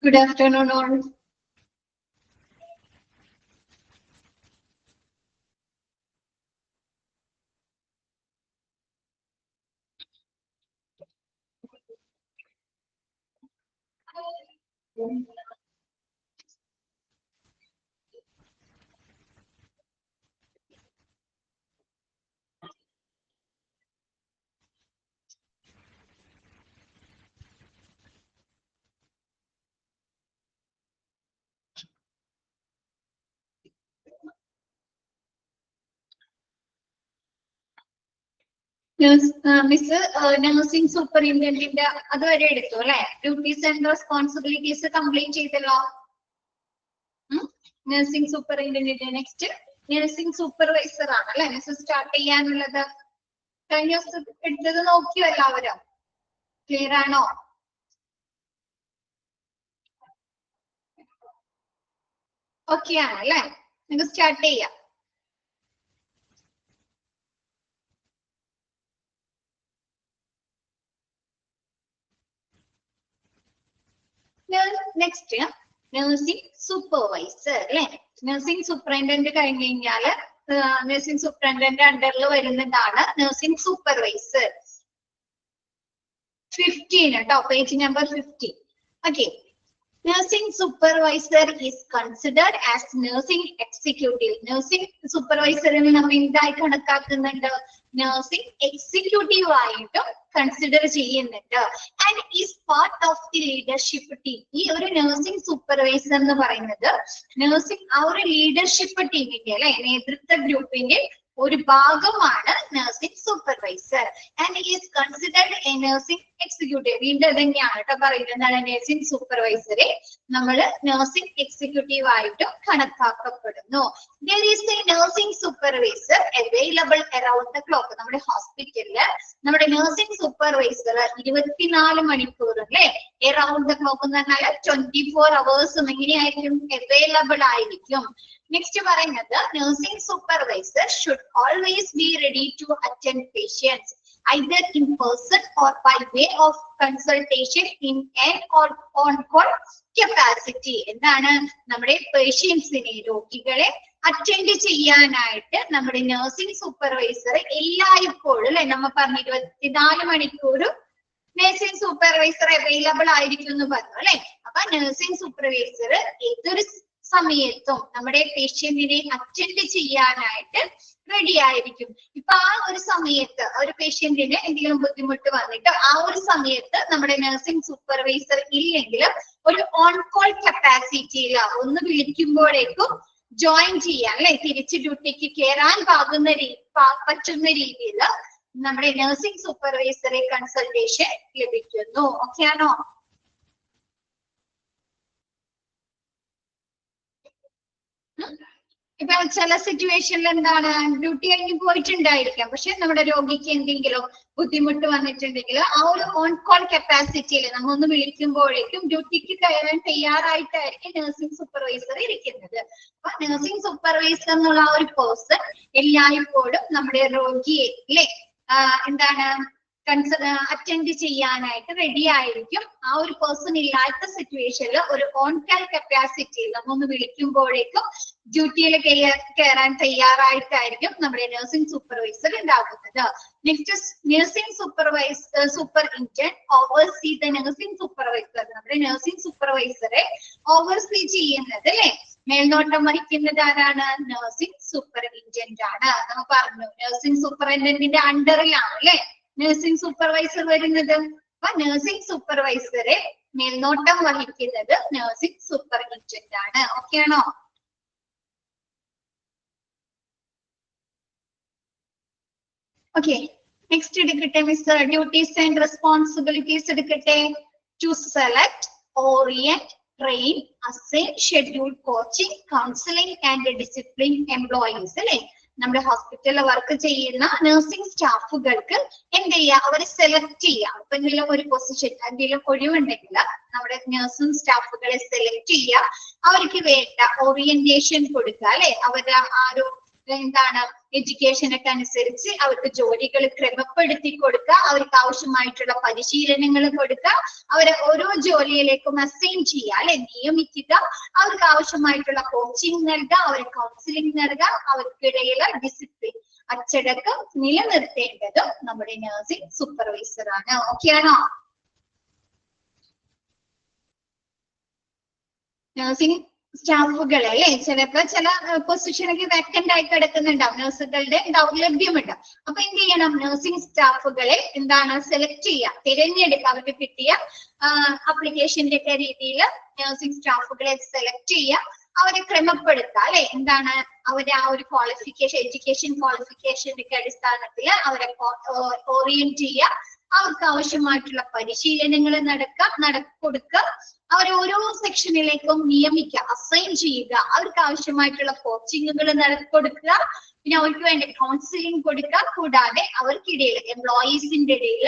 Good afternoon, all. Miss Nursing Superintendent അതുവരെ എടുത്തു അല്ലെ? ഡ്യൂട്ടീസ് ആൻഡ് റെസ്പോൺസിബിലിറ്റീസ് കംപ്ലീറ്റ് ചെയ്തല്ലോ. Nursing superintendent. Next nursing supervisor ആണ് അല്ലെ മിസ് സ്റ്റാർട്ട് ചെയ്യാനുള്ളത്. കഴിഞ്ഞ ദിവസം എടുത്തത് നോക്കിയോ എല്ലാവരും? ക്ലിയർ ആണോ? ഓക്കെ ആണ് അല്ലെ? നിങ്ങൾക്ക് സ്റ്റാർട്ട് ചെയ്യാം. നെക്സ്റ്റ് നഴ്സിംഗ് സൂപ്പർവൈസർ അല്ലെ? നഴ്സിംഗ് സൂപ്രണ്ടന്റ് കഴിഞ്ഞ് കഴിഞ്ഞാല് നഴ്സിംഗ് സൂപ്രണ്ടന്റ് അണ്ടറിൽ വരുന്നതാണ് നഴ്സിംഗ് സൂപ്പർവൈസർ. 15 കേട്ടോ, page number 15. Okay. Nursing supervisor is considered as nursing executive. Nursing supervisor നമ്മൾ എന്തായി കണക്കാക്കുന്നുണ്ട്? നഴ്സിംഗ് എക്സിക്യൂട്ടീവ് ആയിട്ട് കൺസിഡർ ചെയ്യുന്നുണ്ട്. And is part of the leadership team. ഈ ഒരു നഴ്സിംഗ് സൂപ്പർവൈസർ എന്ന് പറയുന്നത് നഴ്സിംഗ് ആ ഒരു ലീഡർഷിപ്പ് ടീമിന്റെ അല്ലെ നേതൃത്വ ഗ്രൂപ്പിന്റെ ഒരു ഭാഗമാണ് nursing supervisor. And is considered A nursing executive. വീണ്ടും തന്നെയാണ് കേട്ടോ പറയുന്നത്. നഴ്സിംഗ് സൂപ്പർവൈസറെ നമ്മൾ നഴ്സിംഗ് എക്സിക്യൂട്ടീവ് ആയിട്ടും കണക്കാക്കപ്പെടുന്നു. There is a nursing supervisor available around the clock. നമ്മുടെ ഹോസ്പിറ്റലില് നമ്മുടെ നഴ്സിംഗ് സൂപ്പർവൈസർ 24 മണിക്കൂർ അല്ലെ അറൌണ്ട് ദ ക്ലോക്ക് എന്ന് പറഞ്ഞാൽ 24 hours എങ്ങനെയായിരിക്കും? അവൈലബിൾ ആയിരിക്കും. നെക്സ്റ്റ് പറയുന്നത് nursing supervisor should always be ready to attend patients either in person or by way of consultation in an or on call capacity. എന്താണ്? നമ്മുടെ പേഷ്യൻസിനെ രോഗികളെ അറ്റൻഡ് ചെയ്യാനായിട്ട് നമ്മുടെ നഴ്സിംഗ് സൂപ്പർവൈസർ എല്ലായ്പ്പോഴും അല്ലെ നമ്മൾ പറഞ്ഞു 24 മണിക്കൂറും നഴ്സിംഗ് സൂപ്പർവൈസർ അവൈലബിൾ ആയിരിക്കും എന്ന് പറഞ്ഞു അല്ലെ. അപ്പൊ നഴ്സിംഗ് സൂപ്പർവൈസർ ഏതൊരു സമയത്തും നമ്മുടെ പേഷ്യന്റിനെ അറ്റൻഡ് ചെയ്യാനായിട്ട് റെഡി ആയിരിക്കും. ഇപ്പൊ ആ ഒരു സമയത്ത് ഒരു പേഷ്യന്റിന് എന്തെങ്കിലും ബുദ്ധിമുട്ട് വന്നിട്ട് ആ ഒരു സമയത്ത് നമ്മുടെ നഴ്സിംഗ് സൂപ്പർവൈസർ ഇല്ലെങ്കിൽ ഒരു ഓൺ കോൾ കപ്പാസിറ്റിയില്ല ഒന്ന് വിളിക്കുമ്പോഴേക്കും ജോയിൻ ചെയ്യാൻ അല്ലെ തിരിച്ച് ഡ്യൂട്ടിക്ക് കയറാൻ പറ്റുന്ന രീതിയിൽ നമ്മുടെ നഴ്സിംഗ് സൂപ്പർവൈസറെ കൺസൾട്ടേഷൻ ലഭിക്കുന്നു. ഓക്കെ ആണോ? ഇപ്പൊ ചില സിറ്റുവേഷനിൽ എന്താണ് ഡ്യൂട്ടി കഴിഞ്ഞ് പോയിട്ടുണ്ടായിരിക്കാം, പക്ഷെ നമ്മുടെ രോഗിക്ക് എന്തെങ്കിലും ബുദ്ധിമുട്ട് വന്നിട്ടുണ്ടെങ്കിൽ ആ ഒരു ഓൺ കോൾ കപ്പാസിറ്റിയിൽ നമ്മ ഒന്ന് വിളിക്കുമ്പോഴേക്കും ഡ്യൂട്ടിക്ക് കയറാൻ തയ്യാറായിട്ടായിരിക്കും നഴ്സിംഗ് സൂപ്പർവൈസർ ഇരിക്കുന്നത്. അപ്പൊ നഴ്സിംഗ് സൂപ്പർവൈസർ എന്നുള്ള ആ ഒരു പേഴ്സൺ എല്ലായ്പ്പോഴും നമ്മുടെ രോഗിയെ അല്ലെ എന്താണ് അറ്റൻഡ് ചെയ്യാനായിട്ട് റെഡി ആയിരിക്കും. ആ ഒരു പേഴ്സൺ ഇല്ലാത്ത സിറ്റുവേഷനിൽ ഒരു ഓൺ കോൾ കപ്പാസിറ്റിയിൽ നമ്മൊന്ന് വിളിക്കുമ്പോഴേക്കും ഡ്യൂട്ടിയിൽ കയറാൻ തയ്യാറായിട്ടായിരിക്കും നമ്മുടെ നഴ്സിംഗ് സൂപ്പർവൈസർ ഉണ്ടാകുന്നത്. Next nursing superintendent oversee the nursing supervisor. നമ്മുടെ നഴ്സിംഗ് സൂപ്പർവൈസറെ ഓവർസീ ചെയ്യുന്നത് അല്ലെ മേൽനോട്ടം വഹിക്കുന്നത് ആരാണ്? നഴ്സിംഗ് സൂപ്പറിൻറ്റൻഡന്റ് ആണ്. നമ്മൾ പറഞ്ഞു നഴ്സിംഗ് സൂപ്പറിൻറ്റൻഡന്റിന്റെ അണ്ടറിലാണ് അല്ലെ നഴ്സിംഗ് സൂപ്പർവൈസർ വരുന്നത്. അപ്പൊ നഴ്സിംഗ് സൂപ്പർവൈസറെ മേൽനോട്ടം വഹിക്കുന്നത് നഴ്സിംഗ് സൂപ്പറിൻറ്റൻഡന്റ് ആണ്. ഓക്കെ ആണോ? ഓക്കെ. നെക്സ്റ്റ് എടുക്കട്ടെ മിസ്. ഡ്യൂട്ടീസ് ആൻഡ് റെസ്പോൺസിബിലിറ്റീസ് എടുക്കട്ടെ. To select, orient, train, assign, schedule, coaching, counselling and discipline employees അല്ലെ നമ്മുടെ ഹോസ്പിറ്റലിൽ വർക്ക് ചെയ്യുന്ന നഴ്സിംഗ് സ്റ്റാഫുകൾക്ക് എന്ത് ചെയ്യുക? അവരെ സെലക്ട് ചെയ്യുക. ഇപ്പൊ എന്തെങ്കിലും ഒരു പൊസിഷൻ എന്തെങ്കിലും ഒഴിവുണ്ടെങ്കിൽ നമ്മുടെ നഴ്സിംഗ് സ്റ്റാഫുകളെ സെലക്ട് ചെയ്യുക. അവർക്ക് വേണ്ട ഓറിയന്റേഷൻ കൊടുക്കുക അല്ലെ അവരുടെ ആ ഒരു എന്താണ് എഡ്യൂക്കേഷനൊക്കെ അനുസരിച്ച് അവർക്ക് ജോലികൾ ക്രമപ്പെടുത്തി കൊടുക്കുക, അവർക്ക് ആവശ്യമായിട്ടുള്ള പരിശീലനങ്ങൾ കൊടുക്കുക, അവരെ ഓരോ ജോലിയിലേക്കും അസൈൻ ചെയ്യുക, അല്ലെ, നിയമിക്കുക, അവർക്ക് ആവശ്യമായിട്ടുള്ള കോച്ചിങ് നൽകുക, അവരെ കൗൺസിലിംഗ് നൽകുക, അവർക്കിടയിലെ ഡിസിപ്ലിൻ, അച്ചടക്കം നിലനിർത്തേണ്ടതും നമ്മുടെ നഴ്സിംഗ് സൂപ്പർവൈസർ ആണ്. ഓക്കെ ആണോ? നഴ്സിംഗ് സ്റ്റാഫുകളെ അല്ലെ, ചിലപ്പോ ചില പൊസിഷനൊക്കെ വേക്കന്റ് ആയി കിടക്കുന്നുണ്ടാവും, നഴ്സുകളുടെ ദൗർലഭ്യമുണ്ട്. അപ്പൊ എന്ത് ചെയ്യണം? നഴ്സിംഗ് സ്റ്റാഫുകളെ എന്താണ് സെലക്ട് ചെയ്യുക, തിരഞ്ഞെടുക്കുക, അവർക്ക് കിട്ടിയ അപ്ലിക്കേഷന്റെ ഒക്കെ രീതിയിൽ നഴ്സിംഗ് സ്റ്റാഫുകളെ സെലക്ട് ചെയ്യുക, അവരെ ക്രമപ്പെടുത്തുക, അല്ലെ, എന്താണ് അവരെ ആ ഒരു ക്വാളിഫിക്കേഷൻ, എഡ്യൂക്കേഷൻ ക്വാളിഫിക്കേഷന്റെ ഒക്കെ അടിസ്ഥാനത്തിൽ അവരെ ഓറിയന്റ് ചെയ്യുക, അവർക്ക് ആവശ്യമായിട്ടുള്ള പരിശീലനങ്ങൾ കൊടുക്കുക, അവരെ ഓരോ സെക്ഷനിലേക്കും നിയമിക്കുക, അസൈൻ ചെയ്യുക, അവർക്ക് ആവശ്യമായിട്ടുള്ള കോച്ചിങ്ങുകൾ കൊടുക്കുക, പിന്നെ അവർക്ക് വേണ്ട കൗൺസിലിംഗ് കൊടുക്കുക, കൂടാതെ അവർക്കിടയിൽ എംപ്ലോയീസിന്റെ ഇടയിൽ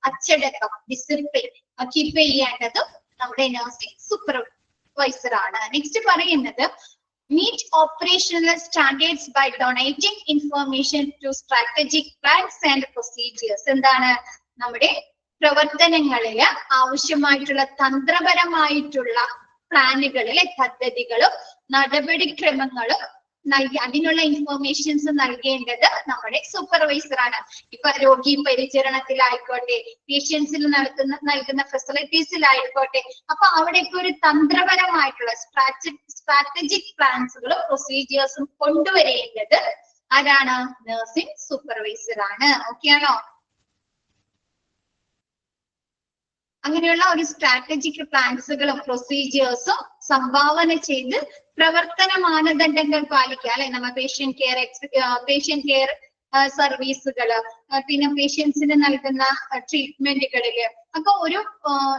അച്ചടക്കം, ഡിസിപ്ലിൻ കീപ്പ് ചെയ്യേണ്ടതും നമ്മുടെ നഴ്സിംഗ് സൂപ്പർവൈസർ ആണ്. നെക്സ്റ്റ് പറയുന്നത് meet operational standards by donating information to strategic plans and procedures. എന്താണ്? നമ്മുടെ പ്രവർത്തനങ്ങളില് ആവശ്യമായിട്ടുള്ള തന്ത്രപരമായിട്ടുള്ള പ്ലാനുകൾ, അല്ലെ, പദ്ധതികളും നടപടിക്രമങ്ങളും നൽകി അതിനുള്ള ഇൻഫോർമേഷൻസ് നൽകേണ്ടത് നമ്മുടെ സൂപ്പർവൈസർ ആണ്. ഇപ്പൊ രോഗി പരിചരണത്തിലായിക്കോട്ടെ, പേഷ്യൻസിൽ നൽകുന്ന ഫെസിലിറ്റീസിലായിക്കോട്ടെ, അപ്പൊ അവിടേക്ക് ഒരു തന്ത്രപരമായിട്ടുള്ള സ്ട്രാറ്റജിക് പ്ലാൻസുകളും പ്രൊസീജിയേഴ്സും കൊണ്ടുവരേണ്ടത് ആരാണ്? നഴ്സിംഗ് സൂപ്പർവൈസർ ആണ്. ഓക്കെ ആണോ? അങ്ങനെയുള്ള ഒരു സ്ട്രാറ്റജിക് പ്ലാൻസുകളും പ്രൊസീജിയേഴ്സും സംഭാവന ചെയ്ത് പ്രവർത്തന മാനദണ്ഡങ്ങൾ പാലിക്കുക, അല്ലെ, നമ്മ പേഷ്യന്റ് കെയർ സർവീസുകള്, പിന്നെ പേഷ്യൻസിന് നൽകുന്ന ട്രീറ്റ്മെന്റുകളില് ഒക്കെ ഒരു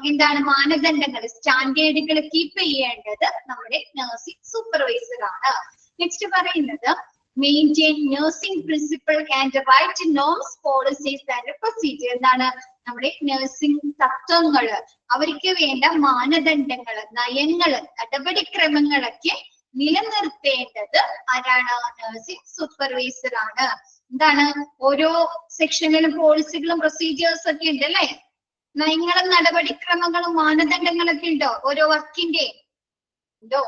എന്താണ് മാനദണ്ഡങ്ങൾ, സ്റ്റാൻഡേർഡുകൾ കീപ്പ് ചെയ്യേണ്ടത് നമ്മുടെ നഴ്സിംഗ് സൂപ്പർവൈസർ ആണ്. നെക്സ്റ്റ് പറയുന്നത് maintain nursing principle and right norms, policies and procedure. എന്താണ്? നമ്മുടെ നഴ്സിംഗ് തത്വങ്ങള്, അവർക്ക് വേണ്ട മാനദണ്ഡങ്ങള്, നയങ്ങള്, നടപടിക്രമങ്ങളൊക്കെ നിലനിർത്തേണ്ടത് ആരാണ്? നഴ്സിംഗ് സൂപ്പർവൈസർ ആണ്. എന്താണ്? ഓരോ സെക്ഷനിലും പോളിസികളും പ്രൊസീജിയേഴ്സ് ഒക്കെ ഉണ്ട്, അല്ലെ, നയങ്ങളും നടപടിക്രമങ്ങളും മാനദണ്ഡങ്ങളൊക്കെ ഉണ്ടോ ഓരോ വർക്കിന്റെ? ഉണ്ടോ?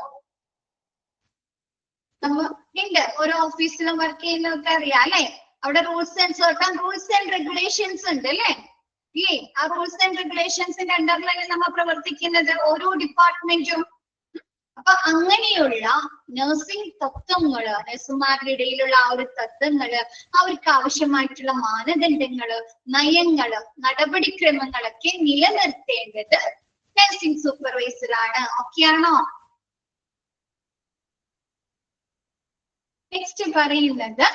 ഉണ്ട്. ഓരോ ഓഫീസിലും വർക്ക് ചെയ്യുന്നതൊക്കെ അറിയാം, അല്ലെ, അവിടെ റൂൾസ് ആൻഡ് റെഗുലേഷൻസ് ഉണ്ട്, അല്ലെ, ഇല്ലേ? ആ റൂൾസ് ആൻഡ് റെഗുലേഷൻസിന്റെ അണ്ടറിലാണ് നമ്മൾ പ്രവർത്തിക്കുന്നത്, ഓരോ ഡിപ്പാർട്ട്മെന്റും. അപ്പൊ അങ്ങനെയുള്ള നഴ്സിംഗ് തത്വങ്ങള്, നഴ്സുമാരുടെ ഇടയിലുള്ള ആ ഒരു തത്വങ്ങള്, അവർക്ക് ആവശ്യമായിട്ടുള്ള മാനദണ്ഡങ്ങള്, നയങ്ങള്, നടപടിക്രമങ്ങളൊക്കെ നിലനിർത്തേണ്ടത് നഴ്സിംഗ് സൂപ്പർവൈസർ ആണ്. ഓക്കെ ആണോ? നെക്സ്റ്റ് പറയുന്നത്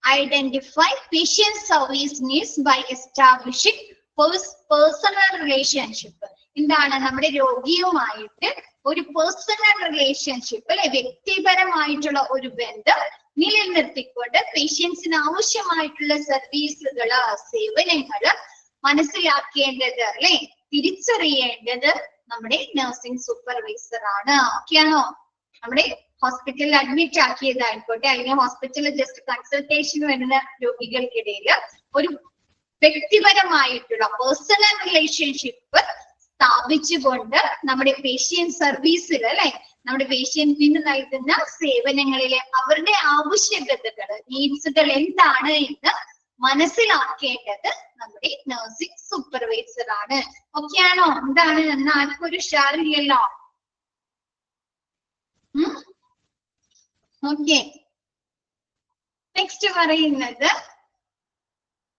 identify patient service needs by establishing personal relationship. എന്താണ്? നമ്മുടെ രോഗിയുമായിട്ട് ഒരു പേഴ്സണൽ റിലേഷൻഷിപ്പ്, അല്ലെ, വ്യക്തിപരമായിട്ടുള്ള ഒരു ബന്ധം നിലനിർത്തിക്കൊണ്ട് പേഷ്യൻസിന് ആവശ്യമായിട്ടുള്ള സർവീസുകള്, സേവനങ്ങള് മനസ്സിലാക്കേണ്ടത്, അല്ലെ, തിരിച്ചറിയേണ്ടത് നമ്മുടെ നഴ്സിംഗ് സൂപ്പർവൈസർ ആണ്. ഓക്കെ ആണോ? നമ്മുടെ ഹോസ്പിറ്റലിൽ അഡ്മിറ്റ് ആക്കിയതായിക്കോട്ടെ, അല്ലെങ്കിൽ ഹോസ്പിറ്റലിൽ ജസ്റ്റ് കൺസൾട്ടേഷൻ വരുന്ന രോഗികൾക്കിടയിൽ ഒരു വ്യക്തിപരമായിട്ടുള്ള പേഴ്സണൽ റിലേഷൻഷിപ്പ് സ്ഥാപിച്ചുകൊണ്ട് നമ്മുടെ പേഷ്യന്റ് സർവീസിൽ, അല്ലെ, നമ്മുടെ പേഷ്യന്റിന് നൽകുന്ന സേവനങ്ങളിലെ അവരുടെ ആവശ്യകതകൾ, നീഡ്സുകൾ എന്താണ് എന്ന് മനസ്സിലാക്കേണ്ടത് നമ്മുടെ നഴ്സിംഗ് സൂപ്പർവൈസർ ആണ്. ഓക്കെ ആണോ? എന്താണ് എന്ന് ആർക്കും ഒരു ഷാറില്ലല്ലോ. ഓക്കെ. നെക്സ്റ്റ് പറയുന്നത്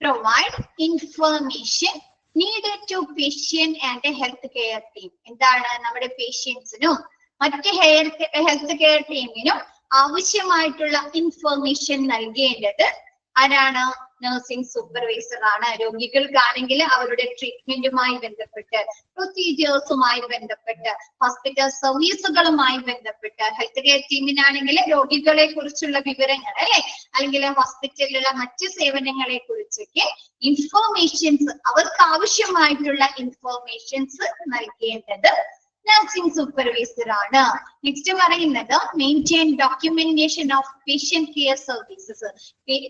provide information needed to patient and health care team. എന്താണ്? നമ്മുടെ പേഷ്യൻസിനും മറ്റ് ഹെൽത്ത് കെയർ ടീമിനും ആവശ്യമായിട്ടുള്ള ഇൻഫർമേഷൻ നൽകേണ്ടത് ആരാണ്? നഴ്സിംഗ് സൂപ്പർവൈസർ ആണ്. രോഗികൾക്കാണെങ്കിൽ അവരുടെ ട്രീറ്റ്മെന്റുമായി ബന്ധപ്പെട്ട്, പ്രൊസീജിയേഴ്സുമായി ബന്ധപ്പെട്ട്, ഹോസ്പിറ്റൽ സർവീസുകളുമായി ബന്ധപ്പെട്ട്, ഹെൽത്ത് കെയർ ടീമിനാണെങ്കിൽ രോഗികളെ കുറിച്ചുള്ള വിവരങ്ങൾ, അല്ലെ, അല്ലെങ്കിൽ ഹോസ്പിറ്റലിലുള്ള മറ്റ് സേവനങ്ങളെ കുറിച്ചൊക്കെ ഇൻഫോർമേഷൻസ്, അവർക്ക് ആവശ്യമായിട്ടുള്ള ഇൻഫോർമേഷൻസ് നൽകേണ്ടത് നഴ്സിംഗ് സൂപ്പർവൈസർ ആണ്. നെക്സ്റ്റ് പറയുന്നത് maintain documentation of patient care services.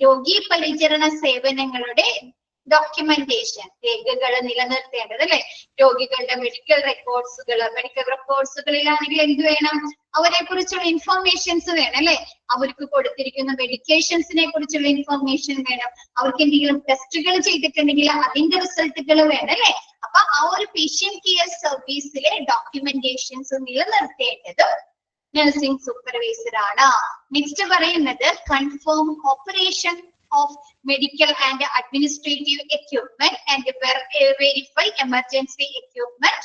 രോഗി പരിചരണ സേവനങ്ങളുടെ ഡോക്യുമെന്റേഷൻ, രേഖകൾ നിലനിർത്തേണ്ടത് അല്ലെ. രോഗികളുടെ മെഡിക്കൽ റെക്കോർഡ്സുകളിലാണെങ്കിൽ എന്ത് വേണം, അവരെ കുറിച്ചുള്ള ഇൻഫർമേഷൻസ് വേണം അല്ലെ. അവർക്ക് കൊടുത്തിരിക്കുന്ന മെഡിക്കേഷൻസിനെ കുറിച്ചുള്ള ഇൻഫർമേഷൻ വേണം. അവർക്ക് എന്തെങ്കിലും ടെസ്റ്റുകൾ ചെയ്തിട്ടുണ്ടെങ്കിൽ അതിന്റെ റിസൾട്ടുകൾ വേണം അല്ലെ. അപ്പൊ ആ ഒരു പേഷ്യന്റ് കെയർ സർവീസിലെ ഡോക്യുമെന്റേഷൻസ് നിലനിർത്തേണ്ടത് നഴ്സിംഗ് സൂപ്പർവൈസർ ആണ്. നെക്സ്റ്റ് പറയുന്നത് confirm operation of medical and administrative equipment and verify emergency equipment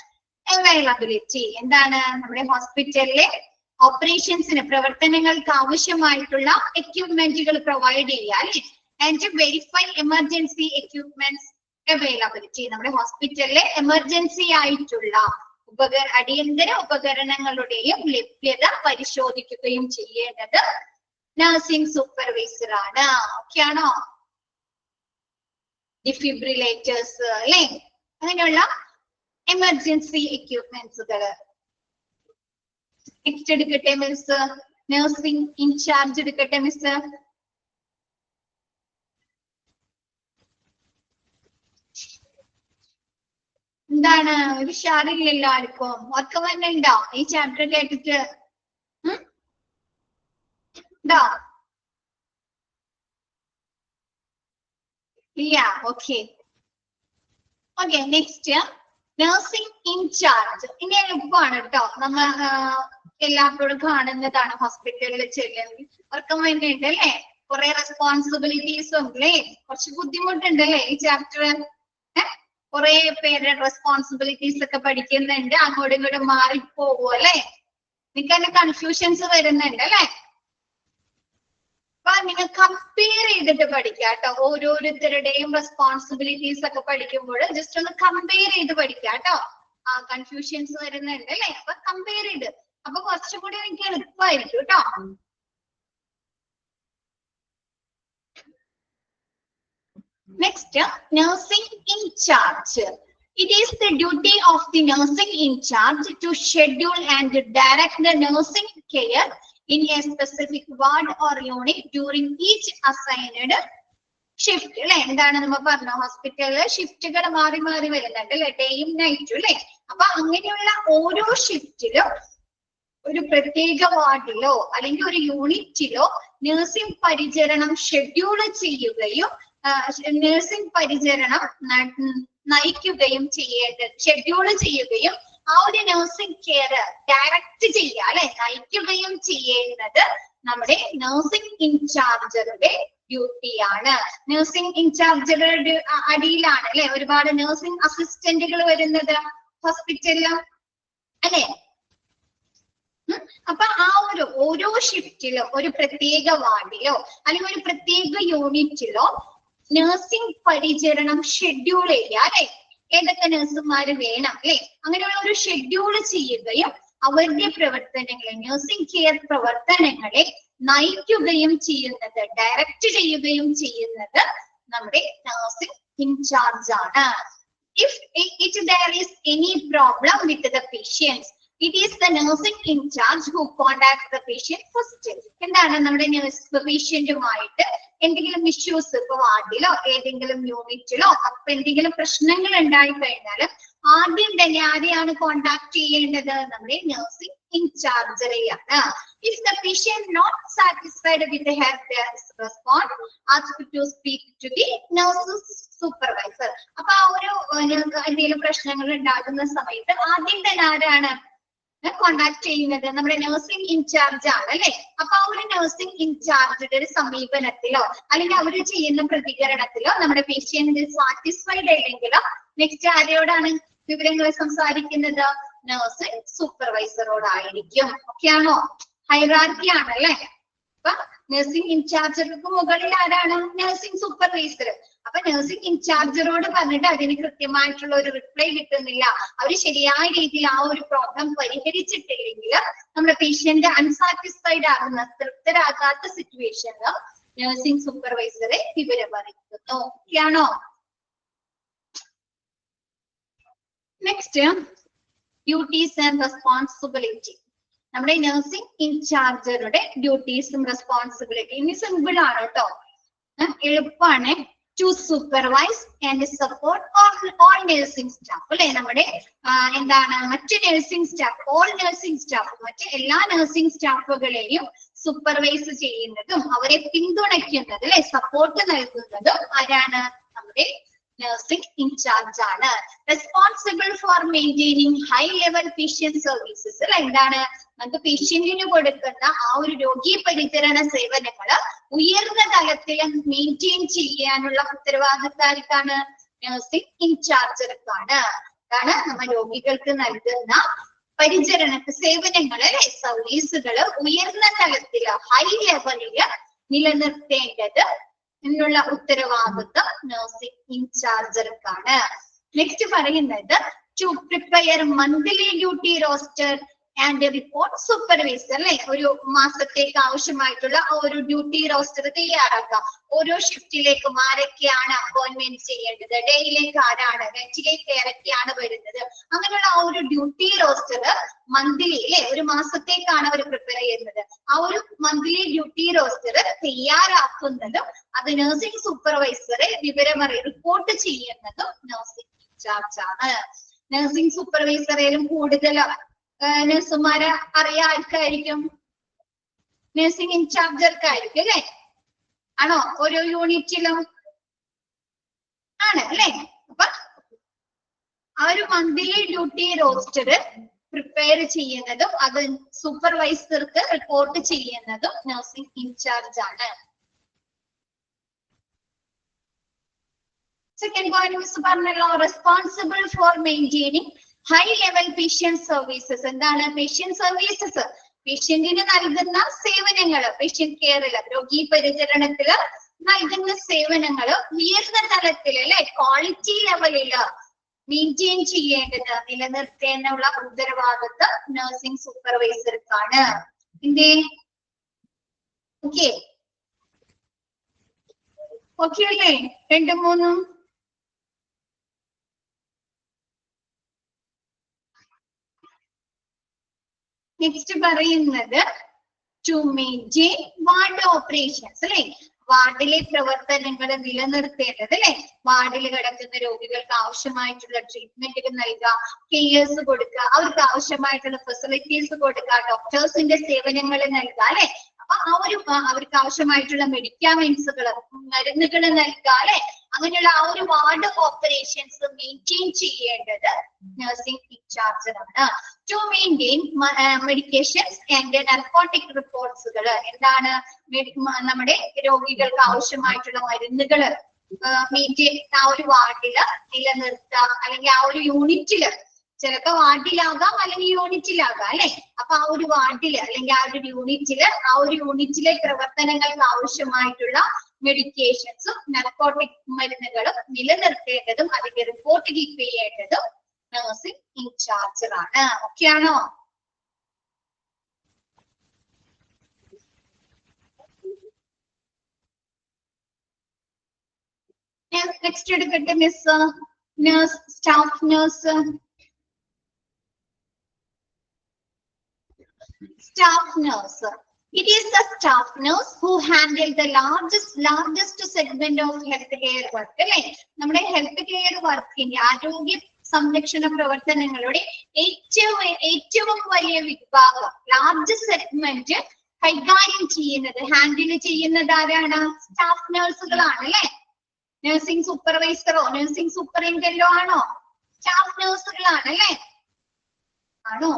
availability. എന്താണ്, നമ്മുടെ ഹോസ്പിറ്റലിലെ ഓപ്പറേഷൻസിന് പ്രവർത്തനങ്ങൾക്ക് ആവശ്യമായിട്ടുള്ള എക്യുപ്മെന്റുകൾ പ്രൊവൈഡ് ചെയ്യാൻ and verify emergency equipments availability. നമ്മുടെ ഹോസ്പിറ്റലിലെ എമർജൻസി ആയിട്ടുള്ള അടിയന്തര ഉപകരണങ്ങളുടെയും ലഭ്യത പരിശോധിക്കുകയും ചെയ്യേണ്ടത് നഴ്സിംഗ് സൂപ്പർവൈസർ ആണ്. ഓക്കെ ആണോ? ഡിഫിബ്രിലേറ്റേഴ്സ് അല്ലെ, അങ്ങനെയുള്ള എമർജൻസി എക്യുപ്മെന്റ്സുകള്. നെക്സ്റ്റ് എടുക്കട്ടെ മിസ്, നഴ്സിംഗ് ഇൻചാർജ് എടുക്കട്ടെ മിസ്. എന്താണ്, ഉഷാറില്ലല്ലോ ആർക്കും? ഉറക്കം തന്നെ ഉണ്ടോ ഈ ചാപ്റ്റർ കേട്ടിട്ട്? ഇല്ല. Okay okay. Next nursing incharge. ഇനി എളുപ്പമാണ് കേട്ടോ, നമ്മൾ എല്ലാപ്പോഴും കാണുന്നതാണ് ഹോസ്പിറ്റലിൽ ചെല്ലുന്നത്. ഉറക്കം വേണ്ടിയിട്ട് അല്ലേ, കുറെ റെസ്പോൺസിബിലിറ്റീസും അല്ലേ, കുറച്ച് ബുദ്ധിമുട്ടുണ്ട് അല്ലേ ഈ ചാപ്റ്റർ. കുറെ പേരുടെ റെസ്പോൺസിബിലിറ്റീസ് ഒക്കെ പഠിക്കുന്നുണ്ട്, അങ്ങോട്ടും ഇങ്ങോട്ടും മാറിപ്പോകും അല്ലെ. നിങ്ങൾക്ക് തന്നെ കൺഫ്യൂഷൻസ് വരുന്നുണ്ട് അല്ലെ. അപ്പൊ നിങ്ങൾ കമ്പയർ ചെയ്തിട്ട് പഠിക്കുക കേട്ടോ. ഓരോരുത്തരുടെയും റെസ്പോൺസിബിലിറ്റീസ് ഒക്കെ പഠിക്കുമ്പോൾ ജസ്റ്റ് ഒന്ന് കമ്പയർ ചെയ്ത് പഠിക്കുക കേട്ടോ. കൺഫ്യൂഷൻസ് വരുന്നുണ്ട് അല്ലെ, അപ്പൊ കമ്പയർ ചെയ്ത്, അപ്പൊ കുറച്ചും കൂടി എനിക്ക് എളുപ്പമായിരിക്കും കേട്ടോ. Next, nursing incharge. It is the duty of the nursing in charge to schedule and direct the nursing care in a specific ward or unit during each assigned shift. അല്ലെ, എന്താണ് നമ്മൾ പറഞ്ഞു, ഹോസ്പിറ്റലിലെ ഷിഫ്റ്റുകൾ മാറി മാറി വരുന്നുണ്ട് അല്ലെ, ഡേയും നൈറ്റും അല്ലെ. അപ്പൊ അങ്ങനെയുള്ള ഓരോ ഷിഫ്റ്റിലും ഒരു പ്രത്യേക വാർഡിലോ അല്ലെങ്കിൽ ഒരു യൂണിറ്റിലോ നഴ്സിംഗ് പരിചരണം ഷെഡ്യൂൾ ചെയ്യുകയും നഴ്സിംഗ് പരിചരണം നയിക്കുകയും ചെയ്യേണ്ടത്, ഷെഡ്യൂൾ ചെയ്യുകയും ആ ഒരു നഴ്സിംഗ് കെയർ ഡയറക്റ്റ് ചെയ്യുക അല്ലെ, നയിക്കുകയും ചെയ്യേണ്ടത് നമ്മുടെ നഴ്സിംഗ് ഇൻചാർജറുടെ ഡ്യൂട്ടിയാണ്. നഴ്സിംഗ് ഇൻചാർജറുടെ അടിയിലാണ് അല്ലെ ഒരുപാട് നഴ്സിംഗ് അസിസ്റ്റന്റുകൾ വരുന്നത് ഹോസ്പിറ്റലിലും അല്ലെ. അപ്പൊ ആ ഒരു ഓരോ ഷിഫ്റ്റിലോ ഒരു പ്രത്യേക വാർഡിലോ അല്ലെങ്കിൽ ഒരു പ്രത്യേക യൂണിറ്റിലോ നഴ്സിംഗ് പരിചരണം ഷെഡ്യൂൾ ചെയ്യുക അല്ലെ. ഏതൊക്കെ നഴ്സുമാര് വേണം അല്ലെ, അങ്ങനെയുള്ള ഒരു ഷെഡ്യൂൾ ചെയ്യുകയും അവരുടെ പ്രവർത്തനങ്ങളെ, നഴ്സിംഗ് കെയർ പ്രവർത്തനങ്ങളെ നയിക്കുകയും ചെയ്യുന്നത്, ഡയറക്റ്റ് ചെയ്യുകയും ചെയ്യുന്നത് നമ്മുടെ നഴ്സിംഗ് ഇൻചാർജ് ആണ്. If there is any problem with the patients, it is the nursing in charge who contacts the patient first. എന്താണ്, നമ്മുടെ പേഷ്യന്റുമായിട്ട് എന്തെങ്കിലും ഇഷ്യൂസ്, ഇപ്പൊ വാർഡിലോ ഏതെങ്കിലും യൂണിറ്റിലോ അപ്പൊ എന്തെങ്കിലും പ്രശ്നങ്ങൾ ഉണ്ടായി കഴിഞ്ഞാൽ ആദ്യം തന്നെ ആരെയാണ് കോണ്ടാക്ട് ചെയ്യേണ്ടത്, നമ്മുടെ nursing ഇൻചാർജറെയാണ്. If the patient not satisfied with her response, ask to speak to the nurse supervisor. അപ്പൊ ആ ഒരു എന്തെങ്കിലും പ്രശ്നങ്ങൾ ഉണ്ടാകുന്ന സമയത്ത് ആദ്യം തന്നെ ആരാണ് കോണ്ടാക്ട് ചെയ്യുന്നത്, നമ്മുടെ നഴ്സിംഗ് ഇൻചാർജ് ആണ് അല്ലെ. അപ്പൊ ആ ഒരു നഴ്സിംഗ് ഇൻചാർജിന്റെ ഒരു സമീപനത്തിലോ അല്ലെങ്കിൽ അവർ ചെയ്യുന്ന പ്രതികരണത്തിലോ നമ്മുടെ പേഷ്യന്റ് സാറ്റിസ്ഫൈഡ് ആയില്ലെങ്കിലോ നെക്സ്റ്റ് ആരോടാണ് വിവരങ്ങൾ സംസാരിക്കുന്നത്, നഴ്സിംഗ് സൂപ്പർവൈസറോടായിരിക്കും. ഓക്കെ ആണോ? ഹൈറാർക്കി ആണ് അല്ലെ. അപ്പൊ നഴ്സിംഗ് ഇൻചാർജർക്ക് മുകളിൽ ആരാണ്, നഴ്സിംഗ് സൂപ്പർവൈസർ. അപ്പൊ നഴ്സിംഗ് ഇൻചാർജറോട് പറഞ്ഞിട്ട് അതിന് കൃത്യമായിട്ടുള്ള ഒരു റിപ്ലൈ കിട്ടുന്നില്ല, അവര് ശരിയായ രീതിയിൽ ആ ഒരു പ്രോബ്ലം പരിഹരിച്ചിട്ടില്ലെങ്കിൽ നമ്മുടെ പേഷ്യന്റ് അൺസാറ്റിസ്ഫൈഡ് ആകുന്ന, തൃപ്തരാകാത്ത സിറ്റുവേഷനിൽ നഴ്സിംഗ് സൂപ്പർവൈസറെ വിവരം അറിയിക്കുന്നു. ഓക്കെയാണോ? Next, duties and responsibility. നമ്മുടെ നഴ്സിംഗ് ഇൻചാർജറുടെ ഡ്യൂട്ടീസും റെസ്പോൺസിബിലിറ്റി. ഇനി സിമ്പിൾ ആണ് കേട്ടോ, എളുപ്പമാണ്. To supervise and support all nursing staff അല്ലെ, നമ്മുടെ എന്താണ് മറ്റ് nursing staff, all nursing staff, മറ്റ് എല്ലാ നഴ്സിംഗ് സ്റ്റാഫുകളെയും സൂപ്പർവൈസ് ചെയ്യുന്നതും അവരെ പിന്തുണയ്ക്കുന്നത് അല്ലെ, സപ്പോർട്ട് നൽകുന്നതും ആരാണ്? നമ്മുടെ നഴ്സിംഗ് ഇൻചാർജ് ആണ്. Responsible for maintaining high level patient services അല്ലെ, എന്താണ് നമുക്ക് പേഷ്യന്റിന് കൊടുക്കുന്ന ആ ഒരു രോഗി പരിചരണ സേവനങ്ങള് ഉയർന്ന തലത്തിൽ മെയിൻറ്റെയിൻ ചെയ്യാനുള്ള ഉത്തരവാദിത്തം നഴ്സിംഗ് ഇൻചാർജർക്കാണ്. അതാണ് നമ്മൾ രോഗികൾക്ക് നൽകുന്ന പരിചരണ സേവനങ്ങള് സർവീസുകള് ഉയർന്ന തലത്തില് ഹൈ ലെവലില് നിലനിർത്തേണ്ടത് എന്നുള്ള ഉത്തരവാദിത്വം നഴ്സിംഗ് ഇൻചാർജർക്കാണ്. നെക്സ്റ്റ് പറയുന്നത് to prepare monthly duty roster and report supervisor അല്ലെ, ഒരു മാസത്തേക്ക് ആവശ്യമായിട്ടുള്ള ഒരു ഡ്യൂട്ടി റോസ്റ്റർ തയ്യാറാക്കാം. ഓരോ ഷിഫ്റ്റിലേക്കും ആരൊക്കെയാണ് അപ്പോയിന്റ്മെന്റ് ചെയ്യേണ്ടത്, ഡേയിലേക്ക് ആരാണ്, നൈറ്റിലേക്ക് ഏതൊക്കെയാണ് വരുന്നത്, അങ്ങനെയുള്ള ആ ഒരു ഡ്യൂട്ടി റോസ്റ്റർ മന്ത്ലി അല്ലെ, ഒരു മാസത്തേക്കാണ് അവർ പ്രിപ്പയർ ചെയ്യുന്നത്. ആ ഒരു മന്ത്ലി ഡ്യൂട്ടി റോസ്റ്റർ തയ്യാറാക്കുന്നതും അത് നഴ്സിംഗ് സൂപ്പർവൈസറെ റിപ്പോർട്ട് ചെയ്യുന്നതും നഴ്സിംഗ് ഇൻചാർജ് ആണ്. നഴ്സിംഗ് സൂപ്പർവൈസറേലും കൂടുതൽ നഴ്സുമാരെ അറിയാൻ ആർക്കായിരിക്കും? നഴ്സിംഗ് ഇൻചാർജർക്കായിരിക്കും അല്ലെ, ആണോ? ഓരോ യൂണിറ്റിലും ആണ് അല്ലെ. അപ്പൊ ആ ഒരു മന്ത്ലി ഡ്യൂട്ടി റോസ്റ്റർ പ്രിപ്പയർ ചെയ്യുന്നതും അത് സൂപ്പർവൈസർക്ക് റിപ്പോർട്ട് ചെയ്യുന്നതും നഴ്സിംഗ് ഇൻചാർജ് ആണ്. സെക്കൻഡ് പോയിന്റ് മിസ് പറഞ്ഞല്ലോ, responsible for maintaining high level patient services. എന്താണ് പേഷ്യന്റ് സർവീസസ്? പേഷ്യന്റിന് നൽകുന്ന സേവനങ്ങള്, പേഷ്യന്റ് കെയറില്, രോഗി പരിചരണത്തില് നൽകുന്ന സേവനങ്ങള് ഉയർന്ന തലത്തില് അല്ലെ, ക്വാളിറ്റി ലെവലില് മെയിൻറ്റെയിൻ ചെയ്യേണ്ടത് നിലനിർത്തേണ്ടുള്ള ഉത്തരവാദിത്വം നഴ്സിംഗ് സൂപ്പർവൈസർക്കാണ്. എന്തേ? ഓക്കെ ഓക്കെ അല്ലേ? രണ്ടും മൂന്നും നെക്സ്റ്റ് പറയുന്നത് ടു മെയിൻറ്റെയിൻ വാർഡ് ഓപ്പറേഷൻസ് അല്ലെ, വാർഡിലെ പ്രവർത്തനങ്ങൾ നിലനിർത്തേണ്ടത് അല്ലെ, വാർഡിൽ കിടക്കുന്ന രോഗികൾക്ക് ആവശ്യമായിട്ടുള്ള ട്രീറ്റ്മെന്റുകൾ നൽകുക, കെയേഴ്സ് കൊടുക്കുക, അവർക്ക് ആവശ്യമായിട്ടുള്ള ഫെസിലിറ്റീസ് കൊടുക്കുക, ഡോക്ടേഴ്സിന്റെ സേവനങ്ങൾ നൽകുക അല്ലെ. അപ്പൊ ആ ഒരു അവർക്ക് ആവശ്യമായിട്ടുള്ള മെഡിക്കാമെന്റ്സുകൾ, മരുന്നുകൾ നൽകുക അല്ലെ. അങ്ങനെയുള്ള ആ ഒരു വാർഡ് ഓപ്പറേഷൻസ് മെയിൻറ്റെയിൻ ചെയ്യേണ്ടത് നഴ്സിംഗ് ഇൻചാർജറാണ്. To maintain medications and narcotic റിപ്പോർട്ട്സുകൾ. എന്താണ്? നമ്മുടെ രോഗികൾക്ക് ആവശ്യമായിട്ടുള്ള മരുന്നുകള് മെയിൻറ്റെയിൻ ആ ഒരു വാർഡില് നിലനിർത്തുക, അല്ലെങ്കിൽ ആ ഒരു യൂണിറ്റില്, ചിലപ്പോ വാർഡിലാകാം അല്ലെങ്കിൽ യൂണിറ്റിലാകാം അല്ലെ. അപ്പൊ ആ ഒരു വാർഡില് അല്ലെങ്കിൽ ആ ഒരു യൂണിറ്റിലെ പ്രവർത്തനങ്ങൾക്ക് ആവശ്യമായിട്ടുള്ള മെഡിക്കേഷൻസും നർക്കോട്ടിക് മരുന്നുകളും നിലനിർത്തേണ്ടതും അതിന്റെ റിപ്പോർട്ട് കീപ്പ് ചെയ്യേണ്ടതും നഴ്സിംഗ് ഇൻചാർജറാണ്. ഓക്കെ ആണോ? നെക്സ്റ്റ് എടുക്കട്ടെ miss. Nurse, staff nurse. Staff nurse. It is the staff nurse who handle the largest segment of healthcare work. അല്ലെ, നമ്മുടെ ഹെൽത്ത് കെയർ വർക്കിന്റെ ആരോഗ്യ സംരക്ഷണ പ്രവർത്തനങ്ങളുടെ ഏറ്റവും വലിയ വിഭാഗം, ലാർജസ്റ്റ് സെഗ്മെന്റ് കൈകാര്യം ചെയ്യുന്നത്, ഹാൻഡിൽ ചെയ്യുന്നത് ആരാണ്? സ്റ്റാഫ് നഴ്സുകളാണ് അല്ലെ. നഴ്സിംഗ് സൂപ്പർവൈസറോ നഴ്സിംഗ് സൂപ്പറിൻറ്റൻഡോ ആണോ? സ്റ്റാഫ് നഴ്സുകളാണ് അല്ലെ, ആണോ?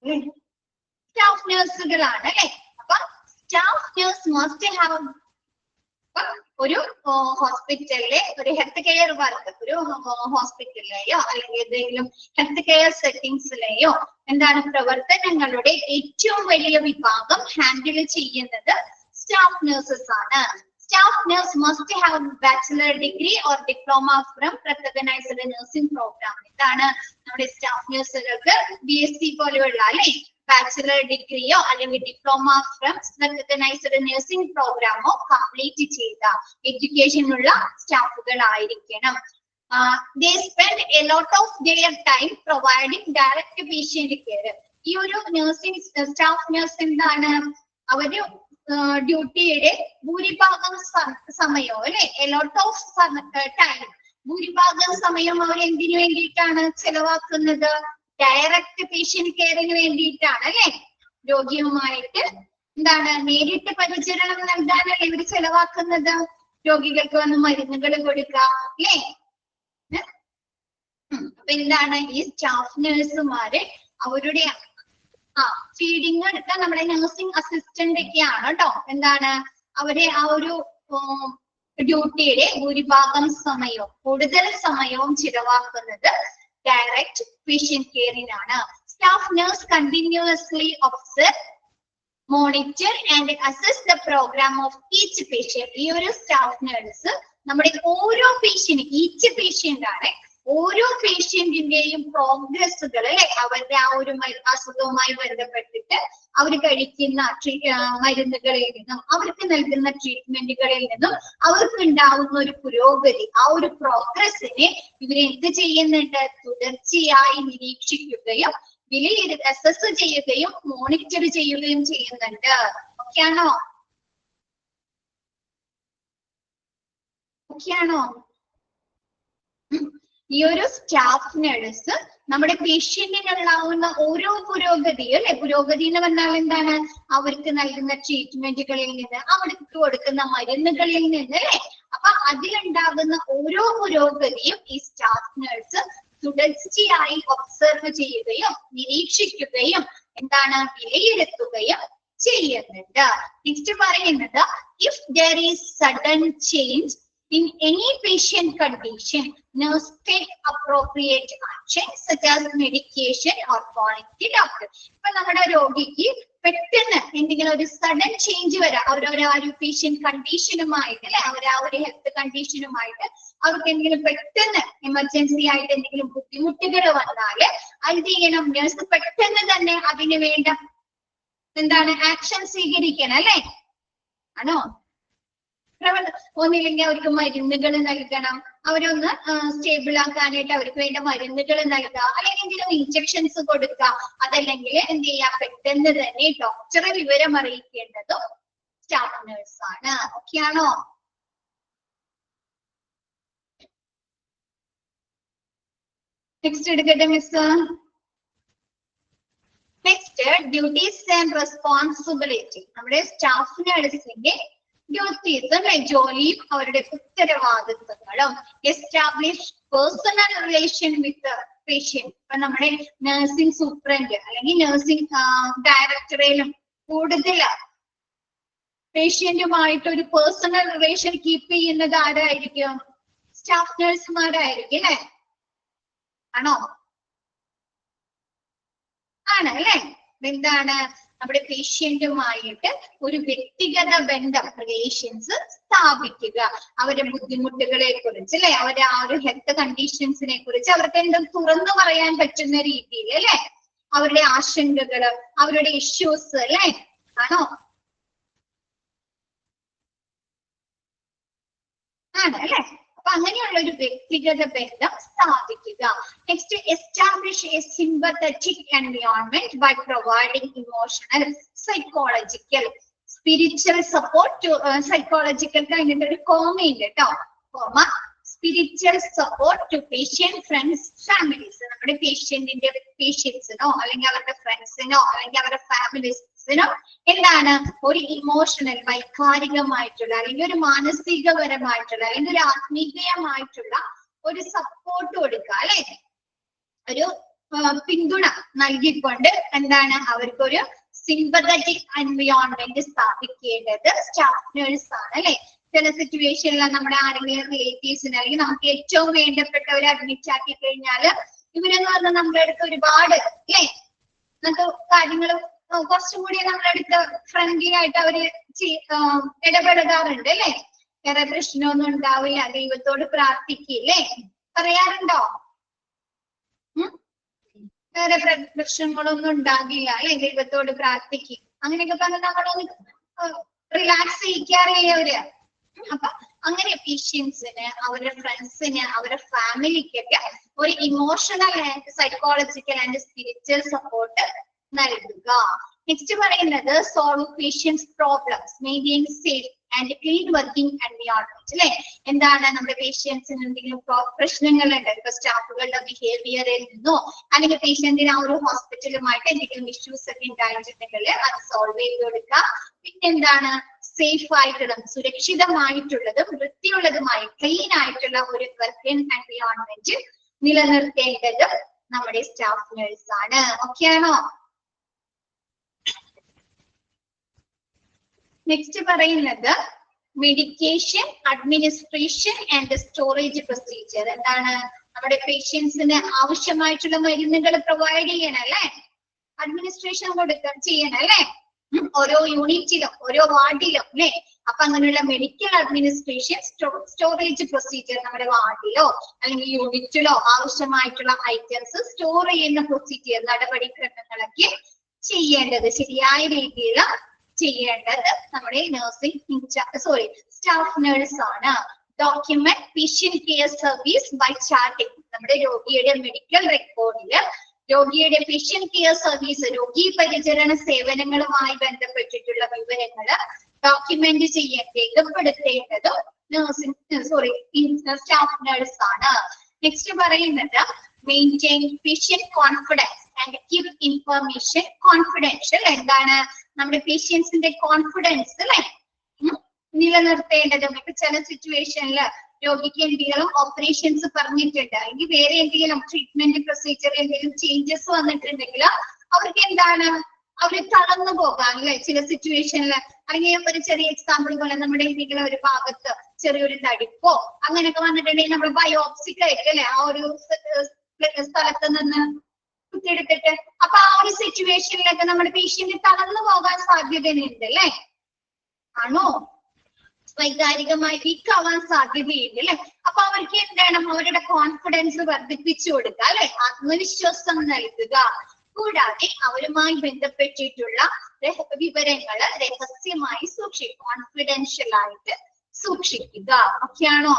സ്റ്റാഫ് നഴ്സുകളാണ് അല്ലെ. അപ്പൊ സ്റ്റാഫ് നഴ്സ് മസ്റ്റ് ഹാവ്, ഒരു ഹോസ്പിറ്റലിലെ ഒരു ഹെൽത്ത് കെയർ വർക്ക്, ഒരു ഹോസ്പിറ്റലിലെയോ അല്ലെങ്കിൽ ഏതെങ്കിലും ഹെൽത്ത് കെയർ സെറ്റിംഗ്സിലെയോ എന്താണ് പ്രവർത്തനങ്ങളുടെ ഏറ്റവും വലിയ വിഭാഗം ഹാൻഡിൽ ചെയ്യുന്നത് സ്റ്റാഫ് നഴ്സസ് ആണ്. Staff nurse must have bachelor degree or diploma from recognized nursing program. ഇതാണ് നമ്മുടെ സ്റ്റാഫ് നഴ്സുകൾക്ക് BSc പോലെയുള്ള അല്ലെ ബാച്ചിലർ ഡിഗ്രിയോ അല്ലെങ്കിൽ ഡിപ്ലോമ ഫ്രം recognized നഴ്സിംഗ് പ്രോഗ്രാമോ കംപ്ലീറ്റ് ചെയ്ത എഡ്യൂക്കേഷൻ ഉള്ള സ്റ്റാഫുകൾ ആയിരിക്കണം. they spend a lot of their time providing direct patient care. ഈ ഒരു നഴ്സിംഗ് സ്റ്റാഫ് നഴ്സ് എന്താണ്, അവര് ഡ്യൂട്ടിയുടെ ഭൂരിഭാഗം സമയവും അല്ലെ, എ ലോട്ട് ഓഫ് ടൈം, ഭൂരിഭാഗം സമയം അവർ എന്തിനു വേണ്ടിയിട്ടാണ് ചെലവാക്കുന്നത്? ഡയറക്റ്റ് പേഷ്യന്റ് കെയറിന് വേണ്ടിയിട്ടാണ് അല്ലെ. രോഗിയുമായിട്ട് എന്താണ് നേരിട്ട് പരിചരണം നൽകാനല്ലേ ഇവർ ചെലവാക്കുന്നത്. രോഗികൾക്ക് വന്ന് മരുന്നുകൾ കൊടുക്കുക അല്ലേ. അപ്പൊ എന്താണ് ഈ സ്റ്റാഫ് നഴ്സുമാര് അവരുടെ ഫീഡിങ് എടുക്കാൻ നമ്മുടെ നഴ്സിംഗ് അസിസ്റ്റന്റ് ഒക്കെയാണ് കേട്ടോ. എന്താണ് അവരെ ആ ഒരു ഡ്യൂട്ടിയുടെ ഭൂരിഭാഗം സമയവും കൂടുതൽ സമയവും ചിലവാക്കുന്നത് ഡയറക്റ്റ് പേഷ്യന്റ് കെയറിനാണ്. Staff nurse continuously observe, monitor and assess the programme of each patient. ഈ ഒരു സ്റ്റാഫ് നഴ്സ് നമ്മുടെ ഓരോ പേഷ്യന്റ്, ഈച്ച് പേഷ്യന്റ് ആണ്, ഓരോ പേഷ്യന്റിന്റെയും പ്രോഗ്രസ്സുകൾ അല്ലെ, അവരുടെ ആ ഒരു അസുഖവുമായി ബന്ധപ്പെട്ടിട്ട് അവർ കഴിക്കുന്ന മരുന്നുകളിൽ നിന്നും അവർക്ക് നൽകുന്ന ട്രീറ്റ്മെന്റുകളിൽ നിന്നും അവർക്ക് ഉണ്ടാവുന്ന ഒരു പുരോഗതി, ആ ഒരു പ്രോഗ്രസ്സിനെ ഇവരെന്ത് ചെയ്യുന്നുണ്ട്? തുടർച്ചയായി നിരീക്ഷിക്കുകയും അസസ് ചെയ്യുകയും മോണിറ്റർ ചെയ്യുകയും ചെയ്യുന്നുണ്ട്. ഓക്കെയാണോ? ഈ ഒരു സ്റ്റാഫ് നഴ്സ് നമ്മുടെ പേഷ്യന്റിനുണ്ടാവുന്ന ഓരോ പുരോഗതിയും അല്ലെ, പുരോഗതി എന്ന് പറഞ്ഞാൽ എന്താണ്? അവർക്ക് നൽകുന്ന ട്രീറ്റ്മെന്റുകളിൽ നിന്ന്, അവർക്ക് കൊടുക്കുന്ന മരുന്നുകളിൽ നിന്ന് അല്ലെ, അപ്പൊ അതിലുണ്ടാകുന്ന ഓരോ പുരോഗതിയും ഈ സ്റ്റാഫ് നഴ്സ് തുടർച്ചയായി ഒബ്സർവ് ചെയ്യുകയും നിരീക്ഷിക്കുകയും എന്താണ് വിലയിരുത്തുകയും ചെയ്യുന്നുണ്ട്. നെക്സ്റ്റ് പറയുന്നത്, if there is sudden change in any patient condition, nurse take appropriate action such as medication or calling the doctor. ഇപ്പൊ നമ്മുടെ രോഗിക്ക് പെട്ടെന്ന് എന്തെങ്കിലും ഒരു സഡൻ ചേഞ്ച് വരാം, അവരവരെ ആ ഒരു പേഷ്യന്റ് കണ്ടീഷനുമായിട്ട് അല്ലെ, അവർ ആ ഒരു ഹെൽത്ത് കണ്ടീഷനുമായിട്ട് അവർക്ക് എന്തെങ്കിലും പെട്ടെന്ന് എമർജൻസി ആയിട്ട് എന്തെങ്കിലും ബുദ്ധിമുട്ടുകൾ വന്നാല് എന്ത് ചെയ്യണം? നഴ്സ് പെട്ടെന്ന് തന്നെ അതിന് വേണ്ട എന്താണ് ആക്ഷൻ സ്വീകരിക്കണം അല്ലെ. ആണോ? ഒന്നില്ലെങ്കിൽ അവർക്ക് മരുന്നുകൾ നൽകണം, അവരൊന്ന് സ്റ്റേബിൾ ആക്കാനായിട്ട് അവർക്ക് വേണ്ട മരുന്നുകൾ നൽകുക, അല്ലെങ്കിൽ എന്തെങ്കിലും ഇൻജെക്ഷൻസ് കൊടുക്കുക. അതല്ലെങ്കിൽ എന്ത് ചെയ്യാ? പെട്ടെന്ന് തന്നെ ഡോക്ടറെ വിവരം അറിയിക്കേണ്ടതും സ്റ്റാഫ് നഴ്സ് ആണ്. ഓക്കെയാണോ? നെക്സ്റ്റ് എടുക്കട്ടെ miss. Next duties and responsibility. നമ്മുടെ സ്റ്റാഫ് നഴ്സിന്റെ ഡ്യൂട്ടീസ് അല്ലെ, ജോലിയും അവരുടെ ഉത്തരവാദിത്വങ്ങളും. Establish personal relation with patient. ഇപ്പൊ നമ്മുടെ നഴ്സിംഗ് സൂപ്രണ്ട് അല്ലെങ്കിൽ നഴ്സിംഗ് ഡയറക്ടറേലും കൂടുതൽ പേഷ്യന്റുമായിട്ട് ഒരു പേഴ്സണൽ റിലേഷൻ കീപ്പ് ചെയ്യുന്നത് ആരായിരിക്കും? സ്റ്റാഫ് നഴ്സുമാരായിരിക്കും അല്ലെ. ആണോ? ആണ് അല്ലെ. എന്താണ്? നമ്മുടെ പേഷ്യന്റുമായിട്ട് ഒരു വ്യക്തിഗത ബന്ധം, റിലേഷൻസ് സ്ഥാപിക്കുക. അവരുടെ ബുദ്ധിമുട്ടുകളെ കുറിച്ച് അല്ലെ, അവരുടെ ആ ഒരു ഹെൽത്ത് കണ്ടീഷൻസിനെ കുറിച്ച് അവർക്ക് എന്തും തുറന്നു പറയാൻ പറ്റുന്ന രീതിയിൽ അല്ലെ, അവരുടെ ആശങ്കകള്, അവരുടെ ഇഷ്യൂസ് അല്ലെ. ആണോ? ആണ് അല്ലെ. അപ്പൊ അങ്ങനെയുള്ള ഒരു വ്യക്തിഗത ബന്ധം സ്ഥാപിക്കുക. Next, establish a sympathetic environment by providing emotional, psychological, spiritual support to psychological കഴിഞ്ഞിട്ട് ഒരു കോമയുണ്ട് കേട്ടോ. Comma, spiritual support to patient, friends, families. നമ്മുടെ പേഷ്യൻസിനോ അല്ലെങ്കിൽ അവരുടെ ഫ്രണ്ട്സിനോ അല്ലെങ്കിൽ അവരുടെ ഫാമിലീസിനോ എന്താണ്? ഒരു ഇമോഷണൽ, വൈകാരികമായിട്ടുള്ള അല്ലെങ്കിൽ ഒരു മാനസികപരമായിട്ടുള്ള അല്ലെങ്കിൽ ഒരു ആത്മീയമായിട്ടുള്ള ഒരു സപ്പോർട്ട് കൊടുക്കുക അല്ലെ, ഒരു പിന്തുണ നൽകിക്കൊണ്ട് എന്താണ് അവർക്കൊരു സിമ്പത്തറ്റിക് എൻവയോൺമെന്റ് സ്ഥാപിക്കേണ്ടത് സ്റ്റാഫ് നഴ്സ് ആണ് അല്ലെ. ചില സിറ്റുവേഷനിൽ നമ്മുടെ ആരെങ്കിലും റിലേറ്റീവ്സിന് അല്ലെങ്കിൽ നമുക്ക് ഏറ്റവും വേണ്ടപ്പെട്ടവരെ അഡ്മിറ്റ് ആക്കി കഴിഞ്ഞാല് ഇവരെന്ന് പറഞ്ഞാൽ നമ്മുടെ അടുത്ത് ഒരുപാട് അല്ലെ നമുക്ക് കാര്യങ്ങൾ കുറച്ചും കൂടി നമ്മുടെ അടുത്ത് ഫ്രണ്ട്ലി ആയിട്ട് അവര് ഇടപെടാറുണ്ട് അല്ലെ. വേറെ പ്രശ്നമൊന്നും ഉണ്ടാവില്ല, ദൈവത്തോട് പ്രാർത്ഥിക്കില്ലേ പറയാറുണ്ടോ? വേറെ പ്രശ്നങ്ങളൊന്നും ഉണ്ടാകില്ല അല്ലെ, ദൈവത്തോട് പ്രാർത്ഥിക്കും അങ്ങനെയൊക്കെ പറഞ്ഞ് നമ്മളൊന്ന് റിലാക്സ് ചെയ്യിക്കാറില്ലേ അവര്. അപ്പൊ അങ്ങനെ പേഷ്യൻസിന് അവരുടെ ഫ്രണ്ട്സിന് അവരുടെ ഫാമിലിക്കൊക്കെ ഒരു emotional and psychological and spiritual support നൽകുക. നെക്സ്റ്റ് പറയുന്നത് solve patients problems, maintain safe and clean working environment അല്ലെ. എന്താണ് നമ്മുടെ പേഷ്യൻസിന് എന്തെങ്കിലും പ്രശ്നങ്ങളുണ്ട്, ഇപ്പൊ സ്റ്റാഫുകളുടെ ബിഹേവിയറിൽ നിന്നോ അല്ലെങ്കിൽ പേഷ്യന്റിന് ആ ഒരു ഹോസ്പിറ്റലുമായിട്ട് എന്തെങ്കിലും ഇഷ്യൂസ് ഒക്കെ ഉണ്ടായിട്ടുണ്ടെങ്കിൽ അത് സോൾവ് ചെയ്ത് കൊടുക്കുക. പിന്നെ എന്താണ് സേഫ് ആയിട്ടുള്ളതും സുരക്ഷിതമായിട്ടുള്ളതും വൃത്തിയുള്ളതുമായി ക്ലീൻ ആയിട്ടുള്ള ഒരു വർക്കിംഗ് എൻവയോൺമെന്റ് നിലനിർത്തേണ്ടത് നമ്മുടെ സ്റ്റാഫ് നഴ്സ് ആണ്. ഓക്കെ ആണോ? നെക്സ്റ്റ് പറയുന്നത് medication administration and storage procedure. എന്താണ് നമ്മുടെ പേഷ്യൻസിന് ആവശ്യമായിട്ടുള്ള മരുന്നുകൾ പ്രൊവൈഡ് ചെയ്യണം അല്ലെ, അഡ്മിനിസ്ട്രേഷൻ ചെയ്യണം അല്ലെ, ഓരോ യൂണിറ്റിലും ഓരോ വാർഡിലും അല്ലെ. അപ്പൊ അങ്ങനെയുള്ള മെഡിക്കൽ അഡ്മിനിസ്ട്രേഷൻ സ്റ്റോറേജ് പ്രൊസീജിയർ നമ്മുടെ വാർഡിലോ അല്ലെങ്കിൽ യൂണിറ്റിലോ ആവശ്യമായിട്ടുള്ള ഐറ്റംസ് സ്റ്റോർ ചെയ്യുന്ന പ്രൊസീജിയർ നടപടിക്രമങ്ങളൊക്കെ ചെയ്യേണ്ടത് ശരിയായ രീതിയിൽ ചെയ്യേണ്ടത് നമ്മുടെ സ്റ്റാഫ് നഴ്സ് ആണ്. Document patient care service by charting. നമ്മുടെ രോഗിയുടെ മെഡിക്കൽ റെക്കോർഡില് രോഗിയുടെ പേഷ്യന്റ് കെയർ സർവീസ് രോഗി പരിചരണ സേവനങ്ങളുമായി ബന്ധപ്പെട്ടിട്ടുള്ള വിവരങ്ങള് ഡോക്യുമെന്റ് രേഖപ്പെടുത്തേണ്ടതും സ്റ്റാഫ് നഴ്സ് ആണ്. നെക്സ്റ്റ് പറയുന്നത് maintain patient confidence and keep information confidential. എന്താണ് നമ്മുടെ പേഷ്യൻസിന്റെ കോൺഫിഡൻസ് അല്ലെ നിലനിർത്തേണ്ടതും. ഇപ്പൊ ചില സിറ്റുവേഷനില് രോഗിക്ക് എന്തെങ്കിലും ഓപ്പറേഷൻസ് പറഞ്ഞിട്ടുണ്ട് അല്ലെങ്കിൽ വേറെ എന്തെങ്കിലും ട്രീറ്റ്മെന്റ് പ്രൊസീജിയർ എന്തെങ്കിലും ചേഞ്ചസ് വന്നിട്ടുണ്ടെങ്കിൽ അവർക്ക് എന്താണ് അവര് തളർന്നു പോകാം അല്ലെ ചില സിറ്റുവേഷനിൽ. അല്ലെങ്കിൽ ഒരു ചെറിയ എക്സാമ്പിൾ പോലെ നമ്മുടെ എന്തെങ്കിലും ഒരു ഭാഗത്ത് ചെറിയൊരു തടിപ്പോ അങ്ങനെയൊക്കെ വന്നിട്ടുണ്ടെങ്കിൽ നമ്മൾ ബയോപ്സിക്ക് അല്ലേ ആ ഒരു സ്ഥലത്ത് നിന്ന് കുത്തിയെടുത്തിട്ട് അപ്പൊ ആ ഒരു സിറ്റുവേഷനിലൊക്കെ നമ്മുടെ പേഷ്യന്റ് തളർന്നു പോകാൻ സാധ്യതയുണ്ട് അല്ലെ, ആണോ? വൈകാരികമായി വീക്ക് ആവാൻ സാധ്യതയുണ്ട് അല്ലെ. അപ്പൊ അവർക്ക് എന്താണ് അവരുടെ കോൺഫിഡൻസ് വർദ്ധിപ്പിച്ചു കൊടുക്കുക അല്ലെ, ആത്മവിശ്വാസം നൽകുക. കൂടാതെ അവരുമായി ബന്ധപ്പെട്ടിട്ടുള്ള വിവരങ്ങള് രഹസ്യമായി കോൺഫിഡൻഷ്യൽ ആയിട്ട് സൂക്ഷിക്കുക. ഓക്കെയാണോ?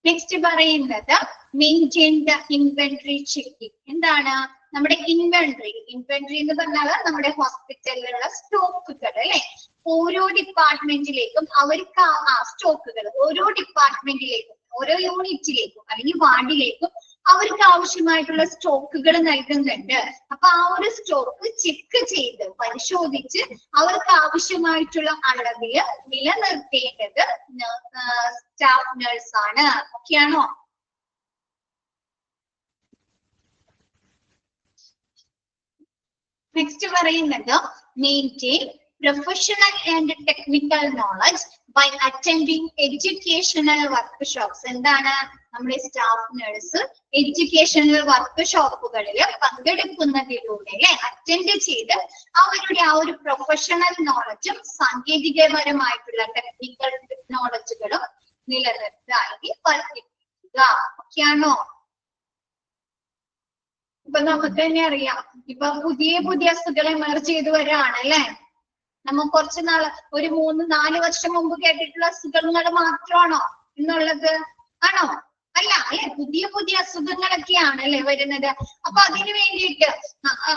നെക്സ്റ്റ് പറയുന്നത് മെയിൻറ്റെയിൻ ദ ഇൻവെന്ററി ചെക്കിംഗ്. എന്താണ് നമ്മുടെ ഇൻവെന്ററി എന്ന് പറഞ്ഞാൽ നമ്മുടെ ഹോസ്പിറ്റലിലുള്ള സ്റ്റോക്കുകൾ അല്ലെ. ഓരോ ഡിപ്പാർട്ട്മെന്റിലേക്കും അവർക്ക് ആ സ്റ്റോക്കുകൾ ഓരോ ഡിപ്പാർട്ട്മെന്റിലേക്കും ഓരോ യൂണിറ്റിലേക്കും അല്ലെങ്കിൽ വാർഡിലേക്കും അവർക്ക് ആവശ്യമായിട്ടുള്ള സ്റ്റോക്കുകൾ നൽകുന്നുണ്ട്. അപ്പൊ ആ ഒരു സ്റ്റോക്ക് ചെക്ക് ചെയ്ത് പരിശോധിച്ച് അവർക്ക് ആവശ്യമായിട്ടുള്ള അളവില് നിലനിർത്തേണ്ടത് സ്റ്റാഫ് നഴ്സ് ആണ്. ഓക്കെയാണോ? നെക്സ്റ്റ് പറയുന്നത് maintain professional and technical knowledge by attending educational workshops. എന്താണ് നമ്മുടെ സ്റ്റാഫ് നഴ്സ് എഡ്യൂക്കേഷണൽ വർക്ക്ഷോപ്പുകളിൽ പങ്കെടുക്കുന്നതിലൂടെ അല്ലെ അറ്റൻഡ് ചെയ്ത് അവരുടെ ആ ഒരു പ്രൊഫഷണൽ നോളജും സാങ്കേതികപരമായിട്ടുള്ള ടെക്നിക്കൽ നോളജുകളും നിലനിർത്താൻ വർദ്ധിപ്പിക്കുക. ഓക്കെയാണോ? ഇപ്പൊ നമുക്ക് തന്നെ അറിയാം ഇപ്പൊ പുതിയ അസുഖങ്ങൾ എമർജ് ചെയ്ത് വരാണ് അല്ലെ. നമ്മൾ കുറച്ച് നാള് ഒരു 3-4 വർഷം മുമ്പ് കേട്ടിട്ടുള്ള അസുഖങ്ങൾ മാത്രമാണോ എന്നുള്ളത്? ആണോ? അല്ല അല്ലെ, പുതിയ അസുഖങ്ങളൊക്കെയാണ് അല്ലെ വരുന്നത്. അപ്പൊ അതിനു വേണ്ടിയിട്ട്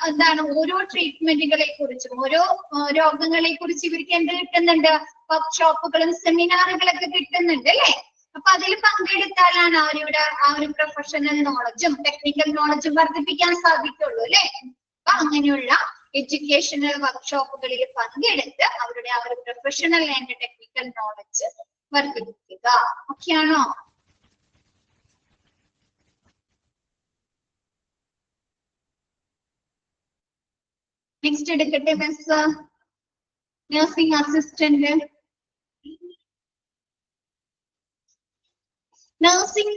എന്താണ് ഓരോ ട്രീറ്റ്മെന്റുകളെ കുറിച്ചും ഓരോ രോഗങ്ങളെ കുറിച്ച് ഇവർക്ക് എന്ത് കിട്ടുന്നുണ്ട്? വർക്ക്ഷോപ്പുകളും സെമിനാറുകളൊക്കെ കിട്ടുന്നുണ്ട് അല്ലെ. അപ്പൊ അതിൽ പങ്കെടുത്താലാണ് അവരുടെ ആ ഒരു പ്രൊഫഷണൽ നോളജും ടെക്നിക്കൽ നോളജും വർദ്ധിപ്പിക്കാൻ സാധിക്കുള്ളൂ അല്ലെ. അപ്പൊ അങ്ങനെയുള്ള എഡ്യൂക്കേഷണൽ വർക്ക്ഷോപ്പുകളിൽ പങ്കെടുത്ത് അവരുടെ ആ ഒരു പ്രൊഫഷണൽ ആൻഡ് ടെക്നിക്കൽ നോളജ് വർദ്ധിപ്പിക്കുക. ഓക്കെയാണോ? നെക്സ്റ്റ് എടുക്കട്ടെ miss. Nursing assistant. Nursing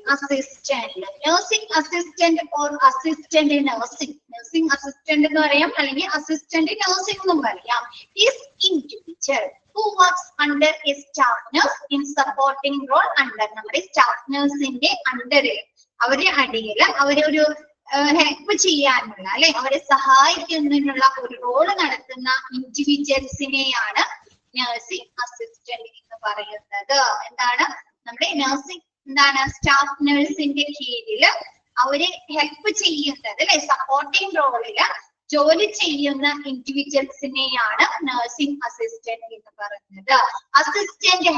assistant or assistant in nursing assistant എന്ന് പറയാം അല്ലെങ്കിൽ assistant nursing എന്നും പറയാം. is individual who works under a staff nurse in supporting role under നമ്മുടെ staff nurseന്റെ അണ്ടറിൽ അവരുടെ അടിയിൽ അവരൊരു ഹെൽപ്പ് ചെയ്യാനുള്ള അല്ലെ അവരെ സഹായിക്കുന്നതിനുള്ള ഒരു റോള് നടത്തുന്ന ഇൻഡിവിജ്വൽസിനെയാണ് നഴ്സിംഗ് അസിസ്റ്റന്റ് എന്ന് പറയുന്നത്. എന്താണ് നമ്മുടെ നഴ്സിംഗ് എന്താണ് സ്റ്റാഫ് നഴ്സിന്റെ കീഴില് അവരെ ഹെൽപ്പ് ചെയ്യുന്നത് അല്ലെ സപ്പോർട്ടിംഗ് റോളില് ജോലി ചെയ്യുന്ന ഇൻഡിവിജ്വൽസിനെയാണ് നഴ്സിംഗ് അസിസ്റ്റന്റ് എന്ന് പറയുന്നത്. Assistant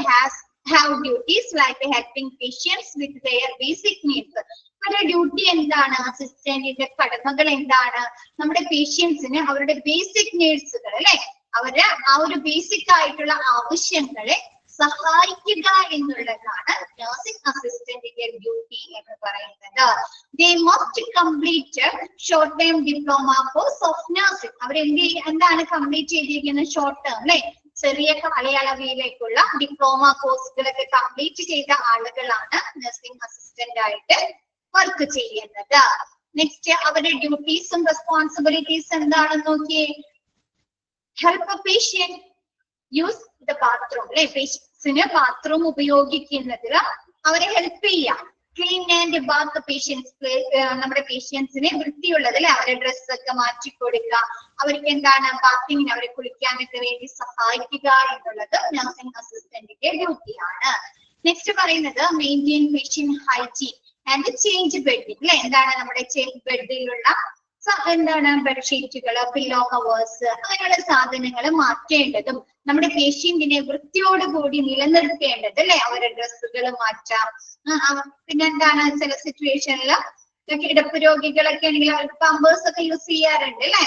have duties like helping patients with their basic needs. അവരുടെ ഡ്യൂട്ടി എന്താണ്? അസിസ്റ്റന്റിന്റെ കടമകൾ എന്താണ്? നമ്മുടെ പേഷ്യൻസിന് അവരുടെ ബേസിക് നീഡ്സുകൾ അല്ലെ അവരുടെ ആ ഒരു ബേസിക് ആയിട്ടുള്ള ആവശ്യങ്ങളെ സഹായിക്കുക എന്നുള്ളതാണ് നഴ്സിംഗ് അസിസ്റ്റന്റിന്റെ ഡ്യൂട്ടി എന്ന് പറയുന്നത്. They must complete short term diploma course of nursing. അവർ എന്താണ് കംപ്ലീറ്റ് ചെയ്തിരിക്കുന്നത്? ഷോർട്ട് ടേം അല്ലെ ചെറിയ കാലയളവിലേക്കുള്ള ഡിപ്ലോമ കോഴ്സുകളൊക്കെ കംപ്ലീറ്റ് ചെയ്ത ആളുകളാണ് നഴ്സിംഗ് അസിസ്റ്റന്റ് ആയിട്ട് വർക്ക് ചെയ്യുന്നത്. നെക്സ്റ്റ് അവരുടെ ഡ്യൂട്ടീസും റെസ്പോൺസിബിലിറ്റീസ് എന്താണെന്ന് നോക്കിയേ. Help patient use the bathroom അല്ലെ പേഷ്യൻസിന് ബാത്റൂം ഉപയോഗിക്കുന്നതിൽ അവരെ ഹെൽപ്പ് ചെയ്യാം. ക്ലീൻ ആൻഡ് ബാത്ത് പേഷ്യൻസ് നമ്മുടെ പേഷ്യൻസിനെ വൃത്തിയുള്ളത് അല്ലെ അവരുടെ ഡ്രസ്സൊക്കെ മാറ്റി കൊടുക്കുക, അവർക്ക് എന്താണ് ബാത്തിങ്ങിന് അവരെ കുളിക്കാനൊക്കെ വേണ്ടി സഹായിക്കുക എന്നുള്ളത് നഴ്സിംഗ് അസിസ്റ്റന്റിന്റെ ഡ്യൂട്ടിയാണ്. നെക്സ്റ്റ് പറയുന്നത് maintain patient hygiene and change bedding അല്ലെ എന്താണ് നമ്മുടെ ബെഡിലുള്ള എന്താണ് ബെഡ്ഷീറ്റുകള് പില്ലോ കവേഴ്സ് അങ്ങനെയുള്ള സാധനങ്ങൾ മാറ്റേണ്ടതും നമ്മുടെ പേഷ്യന്റിനെ വൃത്തിയോടുകൂടി നിലനിർത്തേണ്ടത് അല്ലെ അവരുടെ ഡ്രസ്സുകൾ മാറ്റാം. പിന്നെ എന്താണ് ചില സിറ്റുവേഷനിൽ കിടപ്പ് രോഗികളൊക്കെ ആണെങ്കിൽ അവർക്ക് പമ്പേഴ്സ് ഒക്കെ യൂസ് ചെയ്യാറുണ്ട് അല്ലെ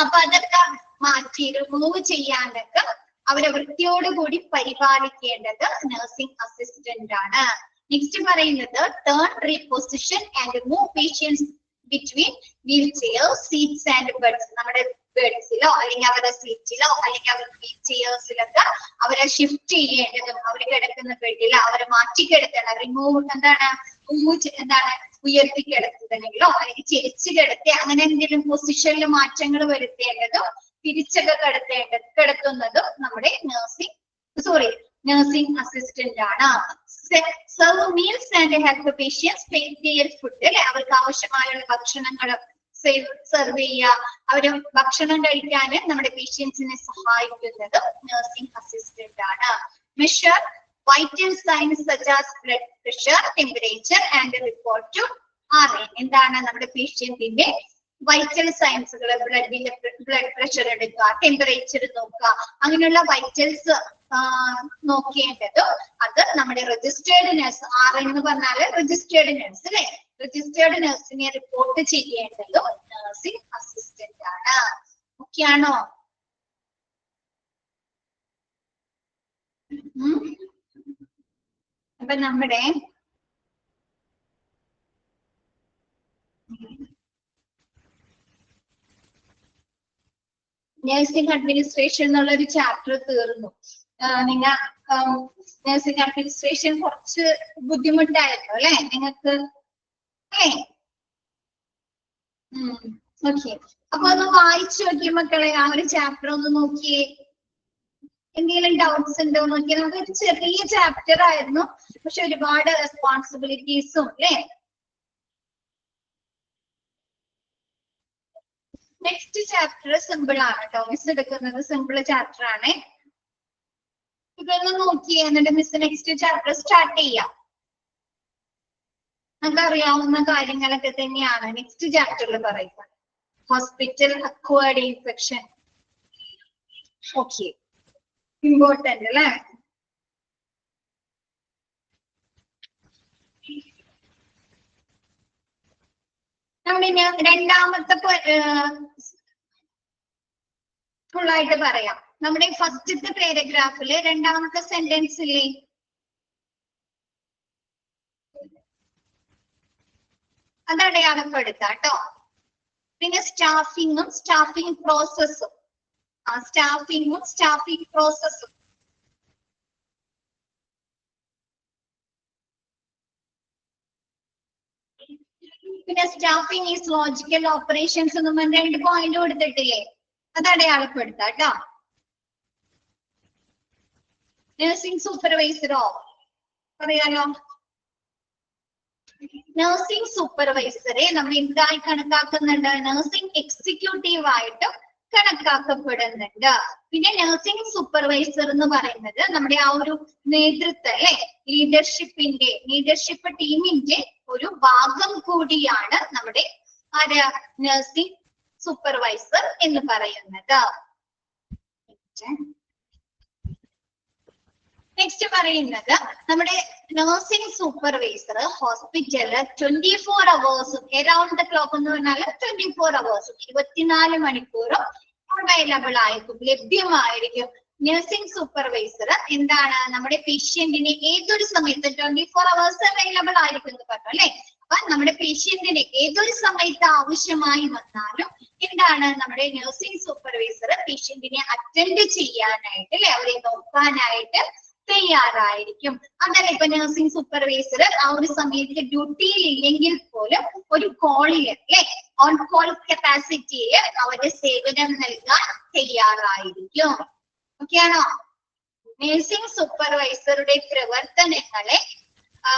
അപ്പൊ അതൊക്കെ മാറ്റി റിമൂവ് ചെയ്യാനൊക്കെ അവരെ വൃത്തിയോടുകൂടി പരിപാലിക്കേണ്ടത് നഴ്സിംഗ് അസിസ്റ്റന്റ് ആണ്. നെക്സ്റ്റ് പറയുന്നത് turn reposition and move patients between wheel chair seats and beds. നമ്മുടെ ബെഡ്സിലോ അല്ലെങ്കിൽ അവരുടെ സീറ്റിലോ അല്ലെങ്കിൽ അവരുടെ വീൽ ചെയേഴ്സിലൊക്കെ അവരെ ഷിഫ്റ്റ് ചെയ്യേണ്ടതും അവർ കിടക്കുന്ന ബെഡിൽ അവരെ മാറ്റി കിടത്തണം. റിമൂവ് എന്താണ് എന്താണ് ഉയർത്തി കിടത്തുന്നതെങ്കിലോ അല്ലെങ്കിൽ ചെരിച്ച് കിടത്തി അങ്ങനെ എന്തെങ്കിലും പൊസിഷനിൽ മാറ്റങ്ങൾ വരുത്തേണ്ടതും തിരിച്ചൊക്കെ കിടത്തുന്നതും നമ്മുടെ നഴ്സിംഗ് അസിസ്റ്റന്റ് ആണ്. Serve meals and help patients their food അല്ലെ അവർക്ക് ആവശ്യമായുള്ള ഭക്ഷണങ്ങൾ സെർവ് ചെയ്യുക, അവര് ഭക്ഷണം കഴിക്കാൻ നമ്മുടെ പേഷ്യൻസിനെ സഹായിക്കുന്നത് നഴ്സിംഗ് അസിസ്റ്റന്റ് ആണ്. Measure vital signs such as blood pressure temperature and report to RN. എന്താണ് നമ്മുടെ പേഷ്യന്റിന്റെ വൈറ്റൽ സയൻസുകൾ ബ്ലഡ് പ്രഷർ എടുക്കുക, ടെമ്പറേച്ചർ നോക്കുക, അങ്ങനെയുള്ള വൈറ്റൽസ് നോക്കേണ്ടതും അത് നമ്മുടെ രജിസ്റ്റേർഡ് നഴ്സ് RN എന്ന് പറഞ്ഞാല് രജിസ്റ്റേർഡ് നഴ്സ് അല്ലെ രജിസ്റ്റേർഡ് നഴ്സിനെ റിപ്പോർട്ട് ചെയ്യേണ്ടതും നഴ്സിംഗ് അസിസ്റ്റന്റ് ആണ്. ഓക്കെ ആണോ? അപ്പൊ നമ്മുടെ നഴ്സിംഗ് അഡ്മിനിസ്ട്രേഷൻ എന്നുള്ള ഒരു ചാപ്റ്റർ തീർന്നു. നിങ്ങൾ നഴ്സിംഗ് അഡ്മിനിസ്ട്രേഷൻ കുറച്ച് ബുദ്ധിമുട്ടായിരുന്നു അല്ലെ നിങ്ങൾക്ക് അല്ലേ? ഓക്കെ, അപ്പൊ ഒന്ന് വായിച്ചു നോക്കിയ മക്കളെ ആ ഒരു ചാപ്റ്റർ ഒന്ന് നോക്കിയേ. എന്തെങ്കിലും ഡൗട്ട്സ് ഉണ്ടോ നോക്കിയേ. നമുക്കൊരു ചെറിയ ചാപ്റ്റർ ആയിരുന്നു, പക്ഷെ ഒരുപാട് റെസ്പോൺസിബിലിറ്റീസും അല്ലേ. നെക്സ്റ്റ് ചാപ്റ്റർ സിമ്പിൾ ആണ് കേട്ടോ, മിസ് എടുക്കുന്നത് സിമ്പിൾ ചാപ്റ്റർ ആണ്. ഇതൊന്ന് നോക്കിയേ, എന്നിട്ട് മിസ് നെക്സ്റ്റ് ചാപ്റ്റർ സ്റ്റാർട്ട് ചെയ്യാം. നമുക്ക് അറിയാവുന്ന കാര്യങ്ങളൊക്കെ തന്നെയാണ് നെക്സ്റ്റ് ചാപ്റ്ററിൽ പറയുക. Hospital acquired infection. Okay, important അല്ലേ? നമ്മളിനി രണ്ടാമത്തെ ഫുള്ളായിട്ട് പറയാം. നമ്മുടെ ഫസ്റ്റത്തെ പാരഗ്രാഫില് രണ്ടാമത്തെ സെന്റൻസ് ഇല്ലേ, അത് അടയാളപ്പെടുത്താം കേട്ടോ. പിന്നെ സ്റ്റാഫിങ്ങും സ്റ്റാഫിംഗ് പ്രോസസ്സും പിന്നെ സ്റ്റാഫിംഗ് ഈസ് ലോജിക്കൽ ഓപ്പറേഷൻസ് എന്നും 2 പോയിന്റ് കൊടുത്തിട്ടില്ലേ, അത് അടയാളപ്പെടുത്താം കേട്ടോ. നഴ്സിംഗ് സൂപ്പർവൈസറോ പറയാലോ. നഴ്സിംഗ് സൂപ്പർവൈസറെ നമ്മൾ എന്തായി കണക്കാക്കുന്നുണ്ട്? നഴ്സിംഗ് എക്സിക്യൂട്ടീവ് ആയിട്ടും കണക്കാക്കപ്പെടുന്നുണ്ട്. പിന്നെ നഴ്സിംഗ് സൂപ്പർവൈസർ എന്ന് പറയുന്നത് നമ്മുടെ ആ ഒരു നേതൃത്വം അല്ലെ, ലീഡർഷിപ്പ് ടീമിന്റെ ഒരു ഭാഗം കൂടിയാണ് നമ്മുടെ നഴ്സിംഗ് സൂപ്പർവൈസർ എന്ന് പറയുന്നത്. നെക്സ്റ്റ് പറയുന്നത് നമ്മുടെ നഴ്സിംഗ് സൂപ്പർവൈസർ ഹോസ്പിറ്റലില് 24 hours അറൌണ്ട് ദ ക്ലോക്ക് എന്ന് പറഞ്ഞാൽ 24 hours 24 മണിക്കൂറും അവൈലബിൾ ആയിരിക്കും, ലഭ്യമായിരിക്കും. നഴ്സിംഗ് സൂപ്പർവൈസർ എന്താണ്? നമ്മുടെ പേഷ്യന്റിനെ ഏതൊരു സമയത്ത് 24 hours അവൈലബിൾ ആയിരിക്കും എന്ന് പറഞ്ഞു അല്ലെ. അപ്പൊ നമ്മുടെ പേഷ്യന്റിനെ ഏതൊരു സമയത്ത് ആവശ്യമായി വന്നാലും എന്താണ് നമ്മുടെ നഴ്സിംഗ് സൂപ്പർവൈസർ പേഷ്യന്റിനെ അറ്റൻഡ് ചെയ്യാനായിട്ട് അല്ലെ, അവരെ നോക്കാനായിട്ട് തയ്യാറായിരിക്കും. അതല്ല ഇപ്പൊ നഴ്സിംഗ് സൂപ്പർവൈസർ ആ ഒരു സമയത്ത് ഡ്യൂട്ടിയിൽ ഇല്ലെങ്കിൽ പോലും ഒരു കോളില് അല്ലെ, ഓൺ കോൾ കപ്പാസിറ്റിയിൽ അവരുടെ സേവനം നൽകാൻ തയ്യാറായിരിക്കും. ഓക്കെയാണോ? നഴ്സിംഗ് സൂപ്പർവൈസറുടെ പ്രവർത്തനങ്ങളെ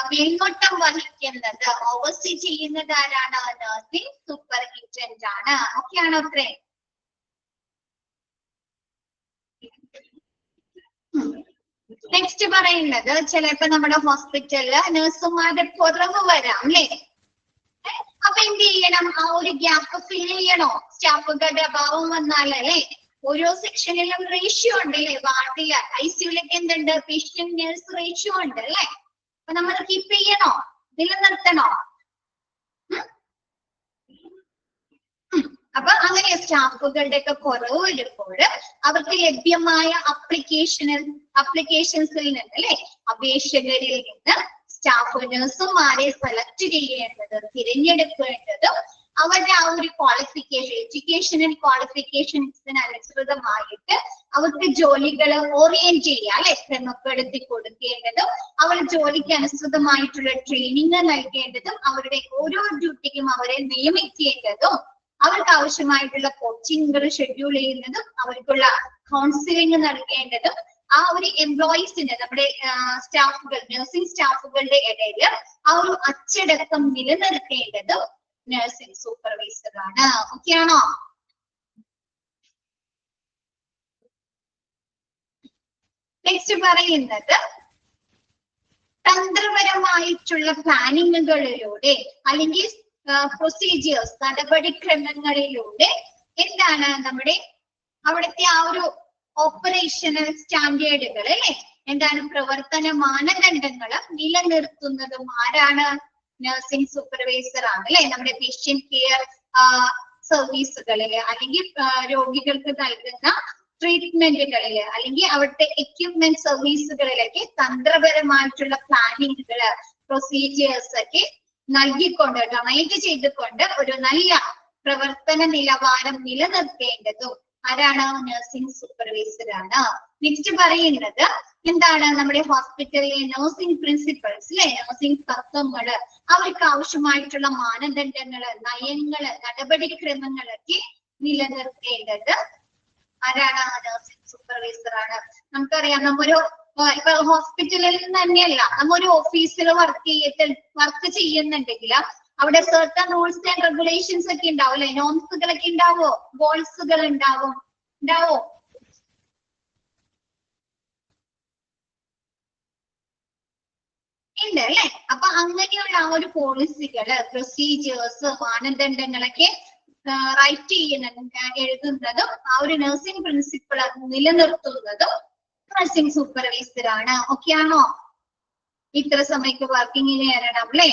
മേൽനോട്ടം വഹിക്കുന്നത്, ഓവർസീ ചെയ്യുന്നത് ആരാണ്? നഴ്സിംഗ് സൂപ്പർഇൻറ്റൻഡന്റ് ആണ്. ഓക്കെയാണോ അത്രേ? നെക്സ്റ്റ് പറയുന്നത് ചിലപ്പോ നമ്മുടെ ഹോസ്പിറ്റലില് നഴ്സുമാരുടെ കുറവ് വരാം അല്ലേ. അപ്പൊ എന്ത് ചെയ്യണം? ആ ഒരു ഗ്യാപ്പ് ഫിൽ ചെയ്യണോ? സ്റ്റാഫുകളുടെ അഭാവം വന്നാൽ അല്ലെ, ഓരോ സെക്ഷനിലും റേഷ്യോ ഉണ്ട് അല്ലെ. വാർഡില് ICUലൊക്കെ എന്തുണ്ട്? പേഷ്യന്റ് നഴ്സ് റേഷ്യോ ഉണ്ട് അല്ലെ. അപ്പൊ നമ്മൾ കീപ്പ് ചെയ്യണോ? നിലനിർത്തണോ? അപ്പൊ അങ്ങനെ സ്റ്റാഫുകളുടെ ഒക്കെ കുറവ് വരുമ്പോൾ അവർക്ക് ലഭ്യമായ അപ്ലിക്കേഷൻസിൽ നിന്ന് അല്ലെ, അപേക്ഷകരിൽ നിന്ന് സ്റ്റാഫ് നഴ്സുമാരെ സെലക്ട് ചെയ്യേണ്ടത്, തിരഞ്ഞെടുക്കേണ്ടതും അവരുടെ ആ ഒരു ക്വാളിഫിക്കേഷൻ, എഡ്യൂക്കേഷണൽ ക്വാളിഫിക്കേഷൻസിന് അനുസൃതമായിട്ട് അവർക്ക് ജോലികൾ ഓറിയന്റ് ചെയ്യുക അല്ലെ, ക്രമപ്പെടുത്തി കൊടുക്കേണ്ടതും അവർ ജോലിക്ക് അനുസൃതമായിട്ടുള്ള ട്രെയിനിങ് നൽകേണ്ടതും അവരുടെ ഓരോ ഡ്യൂട്ടിക്കും അവരെ നിയമിക്കേണ്ടതും അവർക്ക് ആവശ്യമായിട്ടുള്ള കോച്ചിങ്ങുകൾ ഷെഡ്യൂൾ ചെയ്യുന്നതും അവർക്കുള്ള കൗൺസിലിംഗ് നൽകേണ്ടതും ആ ഒരു എംപ്ലോയീസിന്റെ നമ്മുടെ സ്റ്റാഫുകൾ, നഴ്സിംഗ് സ്റ്റാഫുകളുടെ ഇടയിൽ ആ ഒരു അച്ചടക്കം നിലനിർത്തേണ്ടതും നഴ്സിംഗ് സൂപ്പർവൈസർ ആണ്. ഓക്കെയാണോ? നെക്സ്റ്റ് പറയുന്നത് തന്ത്രപരമായിട്ടുള്ള പ്ലാനിങ്ങുകളിലൂടെ അല്ലെങ്കിൽ പ്രൊസീജിയേഴ്സ്, നടപടിക്രമങ്ങളിലൂടെ എന്താണ് നമ്മുടെ അവിടുത്തെ ആ ഒരു ഓപ്പറേഷണൽ സ്റ്റാൻഡേർഡുകൾ അല്ലെ, എന്താണ് പ്രവർത്തന മാനദണ്ഡങ്ങൾ നിലനിർത്തുന്നതും ആരാണ്? നഴ്സിംഗ് സൂപ്പർവൈസർ ആണ് അല്ലെ. നമ്മുടെ പേഷ്യന്റ് കെയർ സർവീസുകളില് അല്ലെങ്കിൽ രോഗികൾക്ക് നൽകുന്ന ട്രീറ്റ്മെന്റുകളില് അല്ലെങ്കിൽ അവിടുത്തെ എക്യുപ്മെന്റ് സർവീസുകളിലൊക്കെ തന്ത്രപരമായിട്ടുള്ള പ്ലാനിങ്ങുകള്, പ്രൊസീജിയേഴ്സ് ഒക്കെ നൽകിക്കൊണ്ട് ഡൊണേറ്റ് ചെയ്തുകൊണ്ട് ഒരു നല്ല പ്രവർത്തന നിലവാരം നിലനിർത്തേണ്ടതും ആരാണ്? നഴ്സിംഗ് സൂപ്പർവൈസർ ആണ്. നെക്സ്റ്റ് പറയുന്നത് എന്താണ്? നമ്മുടെ ഹോസ്പിറ്റലിലെ നഴ്സിംഗ് പ്രിൻസിപ്പൾസ് അല്ലെ, നഴ്സിംഗ് തത്വങ്ങള്, അവർക്ക് ആവശ്യമായിട്ടുള്ള മാനദണ്ഡങ്ങള്, നയങ്ങള്, നടപടിക്രമങ്ങളൊക്കെ നിലനിർത്തേണ്ടത് ആരാണ്? നഴ്സിംഗ് സൂപ്പർവൈസർ ആണ്. നമുക്കറിയാം നമ്മൊരു ഇപ്പൊ ഹോസ്പിറ്റലിൽ തന്നെയല്ല, നമ്മൊരു ഓഫീസിൽ വർക്ക് ചെയ്യുന്നുണ്ടെങ്കിൽ അവിടെ സർട്ടൺ റൂൾസ് ആൻഡ് റെഗുലേഷൻസ് ഒക്കെ ഉണ്ടാവും അല്ലെ, നോംസുകളൊക്കെ ഉണ്ടാവോ? ഗോൾസുകൾ ഉണ്ടാവോ? ഉണ്ട് അല്ലെ. അപ്പൊ അങ്ങനെയുള്ള ആ ഒരു പോളിസികള്, പ്രൊസീജിയേഴ്സ്, മാനദണ്ഡങ്ങളൊക്കെ റൈറ്റ് എഴുതുന്നതും ആ ഒരു നഴ്സിംഗ് പ്രിൻസിപ്പിൾ നിലനിർത്തുന്നതും നഴ്സിംഗ് സൂപ്പർവൈസർ ആണ്. ഓക്കെ ആണോ? ഇത്ര സമയത്ത് വർക്കിങ്ങിന് കയറണം അല്ലെ.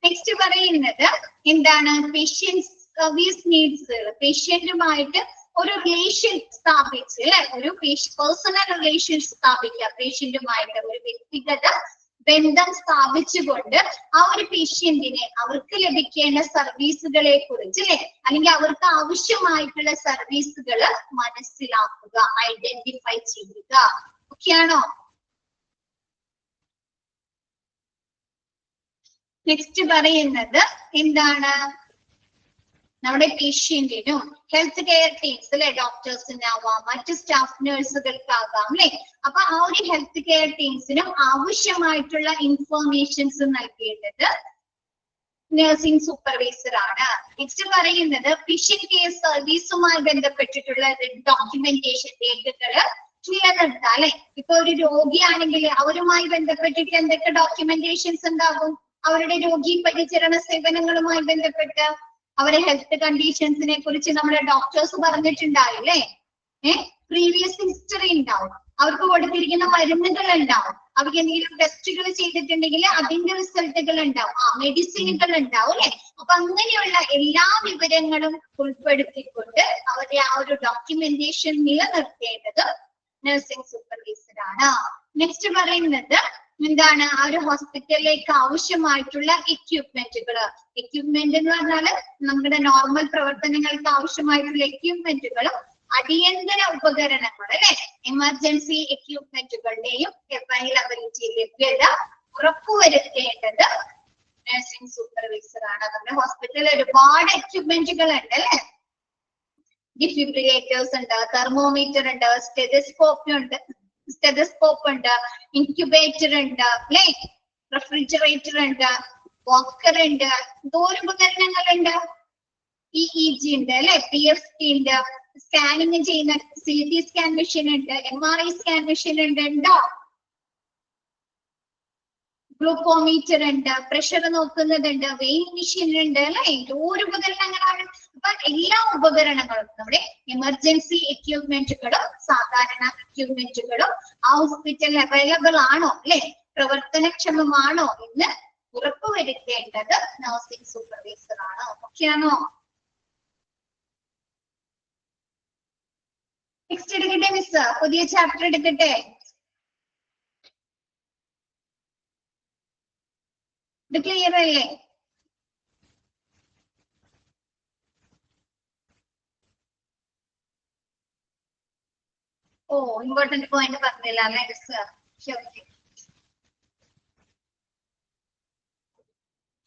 നെക്സ്റ്റ് പറയുന്നത് എന്താണ്? പേഷ്യന്റ് സർവീസ് നീഡ്സുകൾ, പേഷ്യന്റുമായിട്ട് ഒരു റിലേഷൻ സ്ഥാപിച്ച് അല്ലെ, ഒരു പേഴ്സണൽ റിലേഷൻ സ്ഥാപിക്കുക, പേഷ്യന്റുമായിട്ട് ഒരു വ്യക്തിഗത ബന്ധം സ്ഥാപിച്ചുകൊണ്ട് ആ ഒരു പേഷ്യന്റിനെ അവർക്ക് ലഭിക്കേണ്ട സർവീസുകളെ കുറിച്ച് അല്ലെ, അല്ലെങ്കിൽ അവർക്ക് ആവശ്യമായിട്ടുള്ള സർവീസുകൾ മനസ്സിലാക്കുക, ഐഡന്റിഫൈ ചെയ്യുക. ഓക്കെയാണോ? നെക്സ്റ്റ് പറയുന്നത് എന്താണ്? നമ്മുടെ പേഷ്യന്റിനും ഹെൽത്ത് കെയർ ടീംസ് അല്ലെ, ഡോക്ടേഴ്സിനാവാം, മറ്റ് സ്റ്റാഫ് നഴ്സുകൾക്കാകാം അല്ലെ. അപ്പൊ ആ ഒരു ഹെൽത്ത് കെയർ ടീംസിനും ആവശ്യമായിട്ടുള്ള ഇൻഫോർമേഷൻസ് നൽകേണ്ടത് നഴ്സിംഗ് സൂപ്പർവൈസർ ആണ്. നെക്സ്റ്റ് പറയുന്നത് പേഷ്യന്റ് കെയർ സർവീസുമായി ബന്ധപ്പെട്ടിട്ടുള്ള ഡോക്യുമെന്റേഷൻ രേഖകള് ക്ലിയർ എടുത്ത അല്ലെ. ഇപ്പൊ ഒരു രോഗിയാണെങ്കിൽ അവരുമായി ബന്ധപ്പെട്ടിട്ട് എന്തൊക്കെ ഡോക്യുമെന്റേഷൻസ് ഉണ്ടാകും? അവരുടെ രോഗി പരിചരണ സേവനങ്ങളുമായി ബന്ധപ്പെട്ട് അവരുടെ ഹെൽത്ത് കണ്ടീഷൻസിനെ കുറിച്ച് നമ്മുടെ ഡോക്ടേഴ്സ് പറഞ്ഞിട്ടുണ്ടാവില്ലേ. പ്രീവിയസ് ഹിസ്റ്ററി ഉണ്ടാവും, അവർക്ക് കൊടുത്തിരിക്കുന്ന മരുന്നുകൾ ഉണ്ടാവും, അവർക്ക് എന്തെങ്കിലും ടെസ്റ്റുകൾ ചെയ്തിട്ടുണ്ടെങ്കിൽ അതിന്റെ റിസൾട്ടുകൾ ഉണ്ടാവും, മെഡിസിനുകൾ ഉണ്ടാവും അല്ലെ. അപ്പൊ അങ്ങനെയുള്ള എല്ലാ വിവരങ്ങളും ഉൾപ്പെടുത്തിക്കൊണ്ട് അവരുടെ ആ ഒരു ഡോക്യുമെന്റേഷൻ നിലനിർത്തേണ്ടത് നഴ്സിംഗ് സൂപ്പർവൈസർ ആണ്. നെക്സ്റ്റ് പറയുന്നത് എന്താണ്? ആ ഒരു ഹോസ്പിറ്റലിലേക്ക് ആവശ്യമായിട്ടുള്ള എക്യുപ്മെന്റുകൾ. എക്യുപ്മെന്റ് എന്ന് പറഞ്ഞാല് നമ്മുടെ നോർമൽ പ്രവർത്തനങ്ങൾക്ക് ആവശ്യമായിട്ടുള്ള എക്യുപ്മെന്റുകളും അടിയന്തര ഉപകരണങ്ങൾ അല്ലെ, എമർജൻസി എക്യുപ്മെന്റുകളുടെയും അവൈലബിലിറ്റി ലഭ്യത ഉറപ്പുവരുത്തേണ്ടത് നഴ്സിംഗ് സൂപ്പർവൈസർ ആണ്. നമ്മുടെ ഹോസ്പിറ്റലിൽ ഒരുപാട് എക്യുപ്മെന്റുകൾ ഉണ്ട് അല്ലെ. ഡിഫിബ്രിലേറ്റേഴ്സ് ഉണ്ട്, തെർമോമീറ്റർ ഉണ്ട്, സ്റ്റെതസ്കോപ്പ് ഉണ്ട്, ഇൻക്യുബേറ്റർ ഉണ്ട് അല്ലെ, റെഫ്രിജറേറ്റർ ഉണ്ട്, വാക്കർ ഉണ്ട്, എന്തോരം ഉപകരണങ്ങളുണ്ട്. EEG ഉണ്ട് അല്ലെ, PFT ഉണ്ട്, സ്കാനിങ് ചെയ്യുന്ന CT സ്കാൻ മെഷീൻ ഉണ്ട്, MRI സ്കാൻ മെഷീൻ ഉണ്ട്, ഉണ്ടോ? ഗ്ലൂക്കോമീറ്റർ ഉണ്ട്, പ്രഷർ നോക്കുന്നതുണ്ട്, വെയിങ് മെഷീൻ ഉണ്ട് അല്ലെ. എന്തോരം ഉപകരണങ്ങളാണ്. അപ്പൊ എല്ലാ ഉപകരണങ്ങളും നമ്മുടെ എമർജൻസി എക്യുപ്മെന്റുകളും സാധാരണ എക്യുപ്മെന്റുകളും ആ ഹോസ്പിറ്റലിൽ അവൈലബിൾ ആണോ അല്ലെ, പ്രവർത്തനക്ഷമമാണോ എന്ന് ഉറപ്പുവരുത്തേണ്ടത് നഴ്സിംഗ് സൂപ്പർവൈസർ ആണ്. ഓക്കെയാണോ? നെക്സ്റ്റ് എടുക്കട്ടെ മിസ്, പുതിയ ചാപ്റ്റർ എടുക്കട്ടെ. ഇത് ക്ലിയർ അല്ലേ? ഓ, ഇമ്പോർട്ടന്റ് പോയിന്റ് പറഞ്ഞില്ല അല്ലേ മിസ്?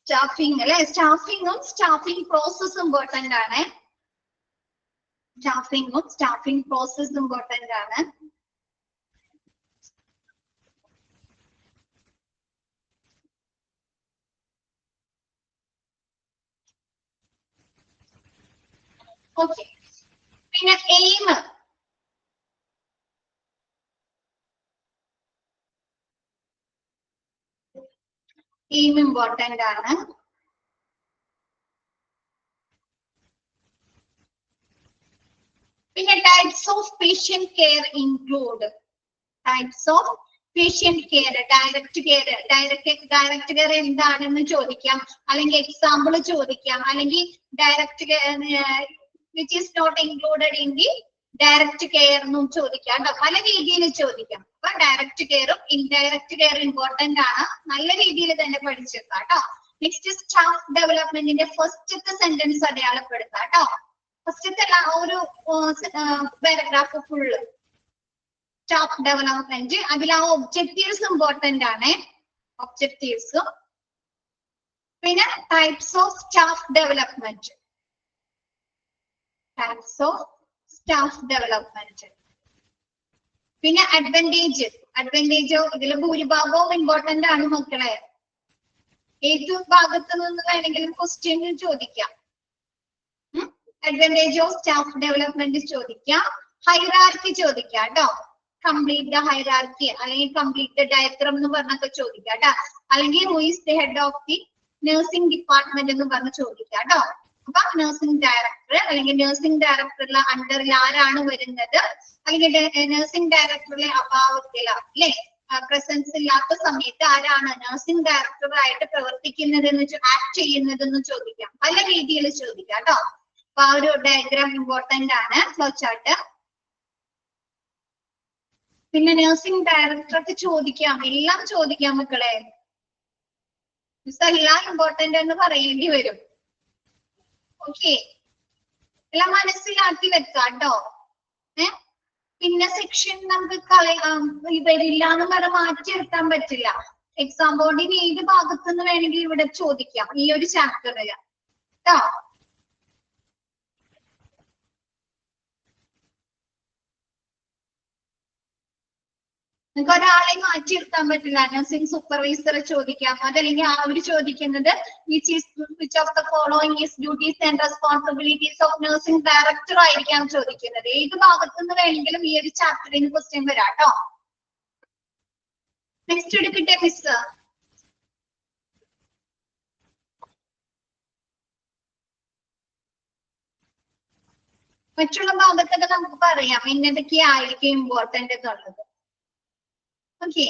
സ്റ്റാഫിംഗ് അല്ലെ, സ്റ്റാഫിംഗ് പ്രോസസ് ഇമ്പോർട്ടന്റ് ആണ്. സ്റ്റാഫിംഗ് പ്രോസസ് ഇമ്പോർട്ടന്റ് ആണ്. ഓക്കെ, പിന്നെ എയിം ഇമ്പോർട്ടന്റ് ആണ്. പിന്നെ types of patient care include patient care, direct care എന്താണെന്ന് ചോദിക്കാം, അല്ലെങ്കിൽ എക്സാമ്പിൾ ചോദിക്കാം, അല്ലെങ്കിൽ direct which is not included in the direct care എന്നും ചോദിക്കാം കേട്ടോ. പല രീതിയിൽ ചോദിക്കാം. അപ്പൊ ഡയറക്റ്റ് കെയറും ഇൻഡയറക്റ്റ് കെയർ ഇമ്പോർട്ടന്റ് ആണ്. നല്ല രീതിയിൽ തന്നെ പഠിച്ചെടുക്കാം കേട്ടോ. നെക്സ്റ്റ് സ്റ്റാഫ് ഡെവലപ്മെന്റിന്റെ ഫസ്റ്റത്തെ സെന്റൻസ് അടയാളപ്പെടുത്താം കേട്ടോ. ഫസ്റ്റത്തെ ഒരു പാരഗ്രാഫ് ഫുള്ള് സ്റ്റാഫ് ഡെവലപ്മെന്റ്, അതിൽ ആ ഒബ്ജക്റ്റീവ്സ് ഇമ്പോർട്ടന്റ് ആണ്. ഒബ്ജക്റ്റീവ്സും പിന്നെ ടൈപ്സ് ഓഫ് സ്റ്റാഫ് ഡെവലപ്മെന്റ്, പിന്നെ അഡ്വാൻറ്റേജോ ഇതിൽ ഭൂരിഭാഗവും ഇമ്പോർട്ടന്റ് ആണ് മക്കളെ. ഏത് ഭാഗത്ത് നിന്ന് വേണമെങ്കിലും ക്വസ്റ്റ്യൻ ചോദിക്കാം. അഡ്വാൻറ്റേജ് ഓഫ് സ്റ്റാഫ് ഡെവലപ്മെന്റ് ചോദിക്കാം, ഹൈറാർക്കി ചോദിക്കാം കേട്ടോ. കംപ്ലീറ്റ് ദ ഹൈറാർക്കി അല്ലെങ്കിൽ കംപ്ലീറ്റ് ദ ഡയഗ്രം എന്ന് പറഞ്ഞൊക്കെ ചോദിക്കാം കേട്ടോ. അല്ലെങ്കിൽ who is the head of the nursing department എന്ന് പറഞ്ഞ് ചോദിക്കാം കേട്ടോ. അപ്പൊ നഴ്സിംഗ് ഡയറക്ടർ അല്ലെങ്കിൽ നഴ്സിംഗ് ഡയറക്ടറുടെ അണ്ടറിൽ ആരാണ് വരുന്നത്, അല്ലെങ്കിൽ നഴ്സിംഗ് ഡയറക്ടറുടെ അഭാവത്തിൽ അല്ലെ, പ്രസൻസ് ഇല്ലാത്ത സമയത്ത് ആരാണ് നഴ്സിംഗ് ഡയറക്ടറായിട്ട് പ്രവർത്തിക്കുന്നതെന്ന് ആക്ട് ചെയ്യുന്നതെന്ന് ചോദിക്കാം. പല രീതിയിൽ ചോദിക്കാം കേട്ടോ. അപ്പൊ ആ ഒരു ഡയഗ്രാം ഇമ്പോർട്ടന്റ് ആണ്, ഫ്ലോ ചാർട്ട്. പിന്നെ നഴ്സിംഗ് ഡയറക്ടർക്ക് ചോദിക്കാം, എല്ലാം ചോദിക്കാം മക്കളെ. എല്ലാം ഇമ്പോർട്ടന്റ് എന്ന് പറയേണ്ടി വരും. ഓക്കെ, എല്ലാം മനസ്സിലാക്കി വെക്കാം കേട്ടോ. പിന്നെ സെക്ഷൻ നമുക്ക് വരില്ല എന്ന് പറഞ്ഞ മാറ്റിയെടുക്കാൻ പറ്റില്ല. എക്സാം ബോർഡിന് ഏത് ഭാഗത്തുനിന്ന് വേണമെങ്കിൽ ഇവിടെ ചോദിക്കാം ഈ ഒരു ചാപ്റ്ററിൽ കേട്ടോ. നിങ്ങൾക്ക് ഒരാളെ മാറ്റി നിർത്താൻ പറ്റില്ല. നഴ്സിംഗ് സൂപ്പർവൈസറെ ചോദിക്കാം. അതല്ലെങ്കിൽ അവർ ചോദിക്കുന്നത് which of the following is duties and responsibilities of nursing director ആയിരിക്കാം ചോദിക്കുന്നത്. ഏത് ഭാഗത്തുനിന്ന് വേണമെങ്കിലും ഈ ഒരു ചാപ്റ്ററിന് ക്വസ്റ്റ്യൻ വരാം കേട്ടോ. നെക്സ്റ്റ് എടുക്കട്ടെ മിസ്. മറ്റുള്ള ഭാഗത്തൊക്കെ നമുക്ക് പറയാം ഇന്നതൊക്കെയായിരിക്കും ഇമ്പോർട്ടന്റ് എന്നുള്ളത്. ഓക്കെ,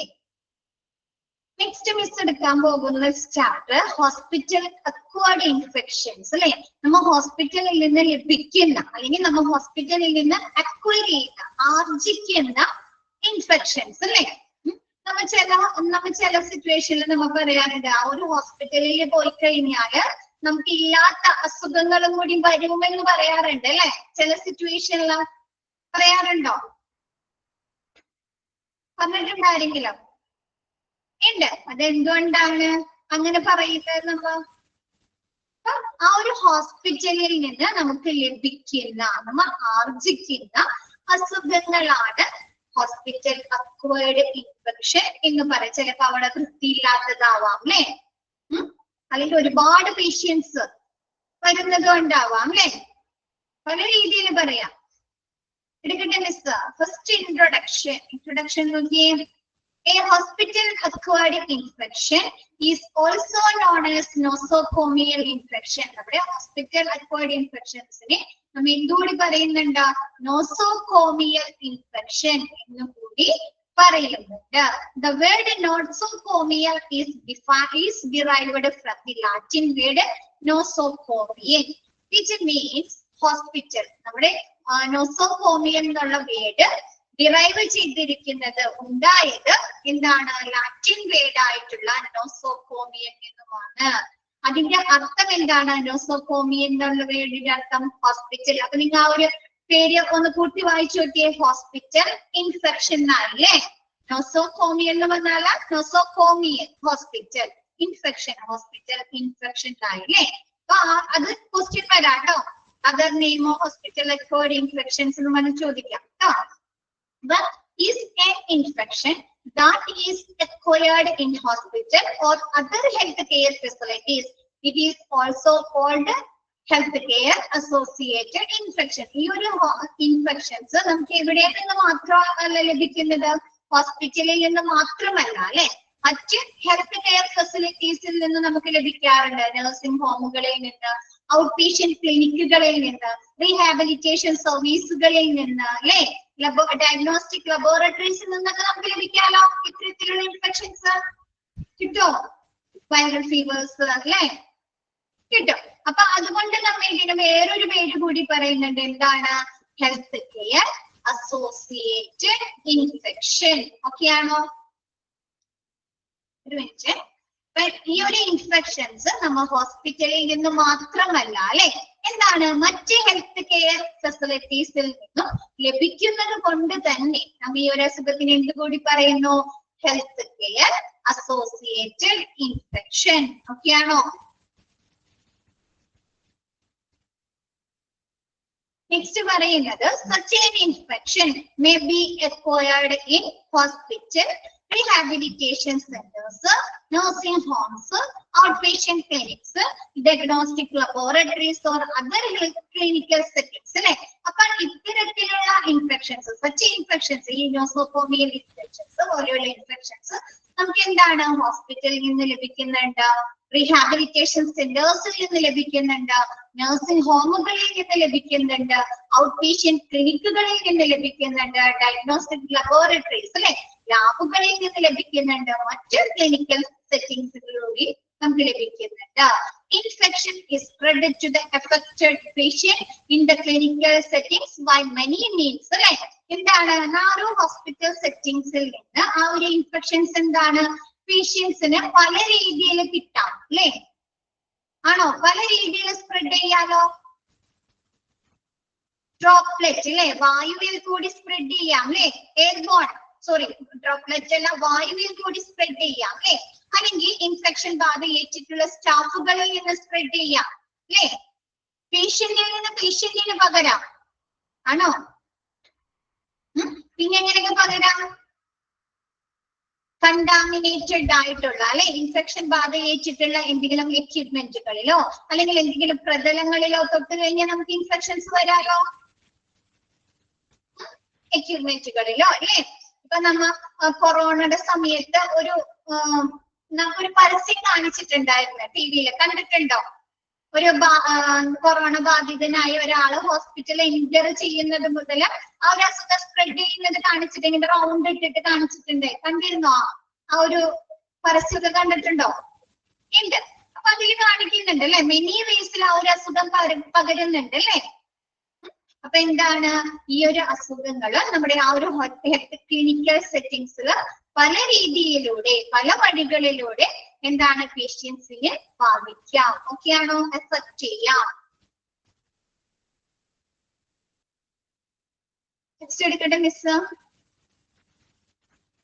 നെക്സ്റ്റ് മിസ് എടുക്കാൻ പോകുന്ന ചാപ്റ്റർ ഹോസ്പിറ്റൽ അക്വയർഡ് ഇൻഫെക്ഷൻസ് അല്ലെ. നമ്മൾ ഹോസ്പിറ്റലിൽ നിന്ന് ലഭിക്കുന്ന അല്ലെങ്കിൽ നമ്മൾ ഹോസ്പിറ്റലിൽ നിന്ന് അക്വയർ ചെയ്യുന്ന ആർജിക്കുന്ന ഇൻഫെക്ഷൻസ് അല്ലെ. നമ്മൾ ചില സിറ്റുവേഷനിൽ നമ്മൾ പറയാറുണ്ട് ആ ഒരു ഹോസ്പിറ്റലിൽ പോയി കഴിഞ്ഞാല് നമുക്ക് ഇല്ലാത്ത അസുഖങ്ങളും കൂടി വരുമെന്ന് പറയാറുണ്ട് അല്ലെ. ചില സിറ്റുവേഷനിൽ പറയാറുണ്ടോ? പറഞ്ഞിട്ടുണ്ടായിരുന്നെങ്കിലും ഉണ്ട്. അതെന്തുകൊണ്ടാണ് അങ്ങനെ പറയുന്നത്? നമ്മൾ ആ ഒരു ഹോസ്പിറ്റലിൽ നിന്ന് നമുക്ക് ലഭിക്കുന്ന നമ്മൾ ആർജിക്കുന്ന അസുഖങ്ങളാണ് ഹോസ്പിറ്റൽ അക്വയർഡ് ഇൻഫെക്ഷൻ എന്ന് പറയും. ചിലപ്പോ അവിടെ വൃത്തിയില്ലാത്തതാവാം അല്ലെ, അല്ലെങ്കിൽ ഒരുപാട് പേഷ്യൻസ് വരുന്നത് കൊണ്ടാവാം അല്ലെ. പല രീതിയിൽ പറയാം. എടുക്കട്ടെ മിസ്. ഫസ്റ്റ് ഇൻട്രൊഡക്ഷൻ നോക്കിയേ. A hospital acquired infection is also known as nosocomial infection. നമ്മുടെ hospital acquired infections നെ നമ്മൾ എന്തുകൂടി പറയുന്നുണ്ട്? nosocomial infection എന്ന് കൂടി പറയുന്നുണ്ട്. The word nosocomial is derived from the Latin word nosocomial, which means hospital. നമ്മുടെ nosocomial എന്നുള്ള വേർഡ് ഡിറൈവ് ചെയ്തിരിക്കുന്നത് ഉണ്ടായത് എന്താണ്? ലാറ്റിൻ വേർഡ് ആയിട്ടുള്ള നോസോകോമിയൻ എന്നുമാണ്. അതിന്റെ അർത്ഥം എന്താണ്? നോസോകോമിയൻ എന്നുള്ള വേർഡിന്റെ അർത്ഥം ഹോസ്പിറ്റൽ. അപ്പൊ നിങ്ങൾ ആ ഒരു പേര് ഒന്ന് കൂട്ടി വായിച്ചു നോക്കിയേ. ഹോസ്പിറ്റൽ ഇൻഫെക്ഷൻ ആയില്ലേ. നോസോകോമിയൻ എന്ന് പറഞ്ഞാൽ nosocomial hospital infection, hospital infection ആയില്ലേ. അപ്പൊ അത് ക്വസ്റ്റ്യൻ വരാട്ടോ. Other name of hospital acquired infections എന്ന് പറഞ്ഞ് ചോദിക്കാം കേട്ടോ. But is an infection that is acquired in hospital or other healthcare facilities. It is also called healthcare associated infection. ഈ ഒരു ഇൻഫെക്ഷൻസ് നമുക്ക് എവിടെ നിന്ന് മാത്രമല്ല ലഭിക്കുന്നത്? ഹോസ്പിറ്റലിൽ നിന്ന് മാത്രമല്ല അല്ലെ, മറ്റ് ഹെൽത്ത് കെയർ ഫെസിലിറ്റീസിൽ നിന്ന് നമുക്ക് ലഭിക്കാറുണ്ട്. നഴ്സിംഗ് ഹോമുകളിൽ നിന്ന്, ഔട്ട് പേഷ്യന്റ് ക്ലിനിക്കുകളിൽ നിന്ന്, റീഹാബിലിറ്റേഷൻ സർവീസുകളിൽ നിന്ന് അല്ലെ, ഡയഗ്നോസ്റ്റിക് ലബോറട്ടറീസിൽ നിന്നൊക്കെ നമുക്ക് ലഭിക്കാലോ ഇത്തരത്തിലുള്ള ഇൻഫെക്ഷൻസ്. കിട്ടോ? വൈറൽ ഫീവേഴ്സ് അല്ലെ കിട്ടും. അപ്പൊ അതുകൊണ്ട് നമ്മൾ ഇതിന് വേറൊരു പേര് കൂടി പറയുന്നുണ്ട്. എന്താണ്? Health care associated infection. ഓക്കെയാണോ? ഒരു മിനിറ്റ്. ഈ ഒരു ഇൻഫെക്ഷൻസ് നമ്മൾ ഹോസ്പിറ്റലിൽ നിന്ന് മാത്രമല്ല അല്ലെ, എന്താണ് മറ്റ് ഹെൽത്ത് കെയർ ഫെസിലിറ്റീസിൽ നിന്നും ലഭിക്കുന്നത് കൊണ്ട് തന്നെ നമ്മൾ ഈ ഒരു അസുഖത്തിന് എന്തുകൂടി പറയുന്നു? Health care associated infection. ഓക്കെയാണോ? നെക്സ്റ്റ് പറയുന്നത് such an infection may be acquired in hospital, rehabilitation centers, nursing homes, outpatient clinics, diagnostic laboratories or other health clinical settings അല്ലെ. അപ്പൊ ഇത്തരത്തിലുള്ള ഇൻഫെക്ഷൻസ്, സച്ച് ഇൻഫെക്ഷൻസ്, ഈ നോസോകോമിയൽ ഇൻഫെക്ഷൻസ് പോലെയുള്ള infections നമുക്ക് എന്താണ്? ഹോസ്പിറ്റലിൽ നിന്ന് ലഭിക്കുന്നുണ്ട്, റീഹാബിലിറ്റേഷൻ സെന്റേഴ്സിൽ നിന്ന് ലഭിക്കുന്നുണ്ട്, നഴ്സിംഗ് ഹോമുകളിൽ നിന്ന് ലഭിക്കുന്നുണ്ട്, ഔട്ട് പേഷ്യന്റ് ക്ലിനിക്കുകളിൽ നിന്ന് ലഭിക്കുന്നുണ്ട്, ഡയഗ്നോസ്റ്റിക് ലബോറട്ടറീസ് അല്ലെ ലാബുകളിൽ നിന്ന് ലഭിക്കുന്നുണ്ട്, മറ്റ് ക്ലിനിക്കൽ സെറ്റിംഗ്സിലൂടെ നമുക്ക് ലഭിക്കുന്നുണ്ട്. Infection is spread to the affected patient in the clinical settings by many means അല്ലെ. എന്താണ്? ആ ഒരു ഹോസ്പിറ്റൽ സെറ്റിംഗ്സിൽ നിന്ന് ആ ഒരു ഇൻഫെക്ഷൻസ് എന്താണ് പേഷ്യൻസിന് പല രീതിയിൽ കിട്ടാം അല്ലെ. ആണോ? പല രീതിയിൽ സ്പ്രെഡ് ചെയ്യാലോ. ഡ്രോപ്ലെറ്റ് അല്ലെ, വായുവിൽ കൂടി സ്പ്രെഡ് ചെയ്യാം അല്ലെ. എയർബോൺ, സോറി ഡ്രോപ്ലെറ്റ് അല്ല, വായുവിൽ കൂടി സ്പ്രെഡ് ചെയ്യാം അല്ലെ. അല്ലെങ്കിൽ ഇൻഫെക്ഷൻ ബാധ ഏറ്റിട്ടുള്ള സ്റ്റാഫുകളിൽ നിന്ന് സ്പ്രെഡ് ചെയ്യാം അല്ലെ. പേഷ്യന്റിൽ നിന്ന് പേഷ്യന്റിന് പകരാം. ആണോ? പിന്നെ എങ്ങനെയൊക്കെ പകരാം? കണ്ടാമിനേറ്റഡ് ആയിട്ടുള്ള അല്ലെ ഇൻഫെക്ഷൻ ബാധയേറ്റിട്ടുള്ള എന്തെങ്കിലും എക്യുപ്മെന്റുകളിലോ അല്ലെങ്കിൽ എന്തെങ്കിലും പ്രതലങ്ങളിലോ തൊട്ട് കഴിഞ്ഞാൽ നമുക്ക് ഇൻഫെക്ഷൻസ് വരാലോ. എക്യുപ്മെന്റുകളിലോ അല്ലെ. ഇപ്പൊ നമ്മ കൊറോണയുടെ സമയത്ത് നമുക്കൊരു പരസ്യം കാണിച്ചിട്ടുണ്ടായിരുന്നു ടിവിയിൽ, കണ്ടിട്ടുണ്ടോ? ഒരു കൊറോണ ബാധിതനായ ഒരാള് ഹോസ്പിറ്റലിൽ എൻ്റർ ചെയ്യുന്നത് മുതൽ ആ ഒരു അസുഖം സ്പ്രെഡ് ചെയ്യുന്നത് കാണിച്ചിട്ട് ഇങ്ങനെ റൗണ്ട് ഇട്ടിട്ട് കാണിച്ചിട്ടുണ്ട്. കണ്ടിരുന്നോ? ആ ഒരു പരസ്യമൊക്കെ കണ്ടിട്ടുണ്ടോ? ഉണ്ട്. അപ്പൊ അതിൽ കാണിക്കുന്നുണ്ട് അല്ലെ, മെനി വേസിൽ ആ ഒരു അസുഖം പകരുന്നുണ്ട് അല്ലെ. അപ്പൊ എന്താണ് ഈ ഒരു അസുഖങ്ങള് നമ്മുടെ ആ ഒരു ക്ലിനിക്കൽ സെറ്റിംഗ്സിൽ പല രീതിയിലൂടെ പല വഴികളിലൂടെ എന്താണ് പേഷ്യൻസിനെ ബാധിക്കാം. ഓക്കെയാണോ? എഫക്ട് ചെയ്യാം. നെക്സ്റ്റ് എടുക്കട്ടെ miss.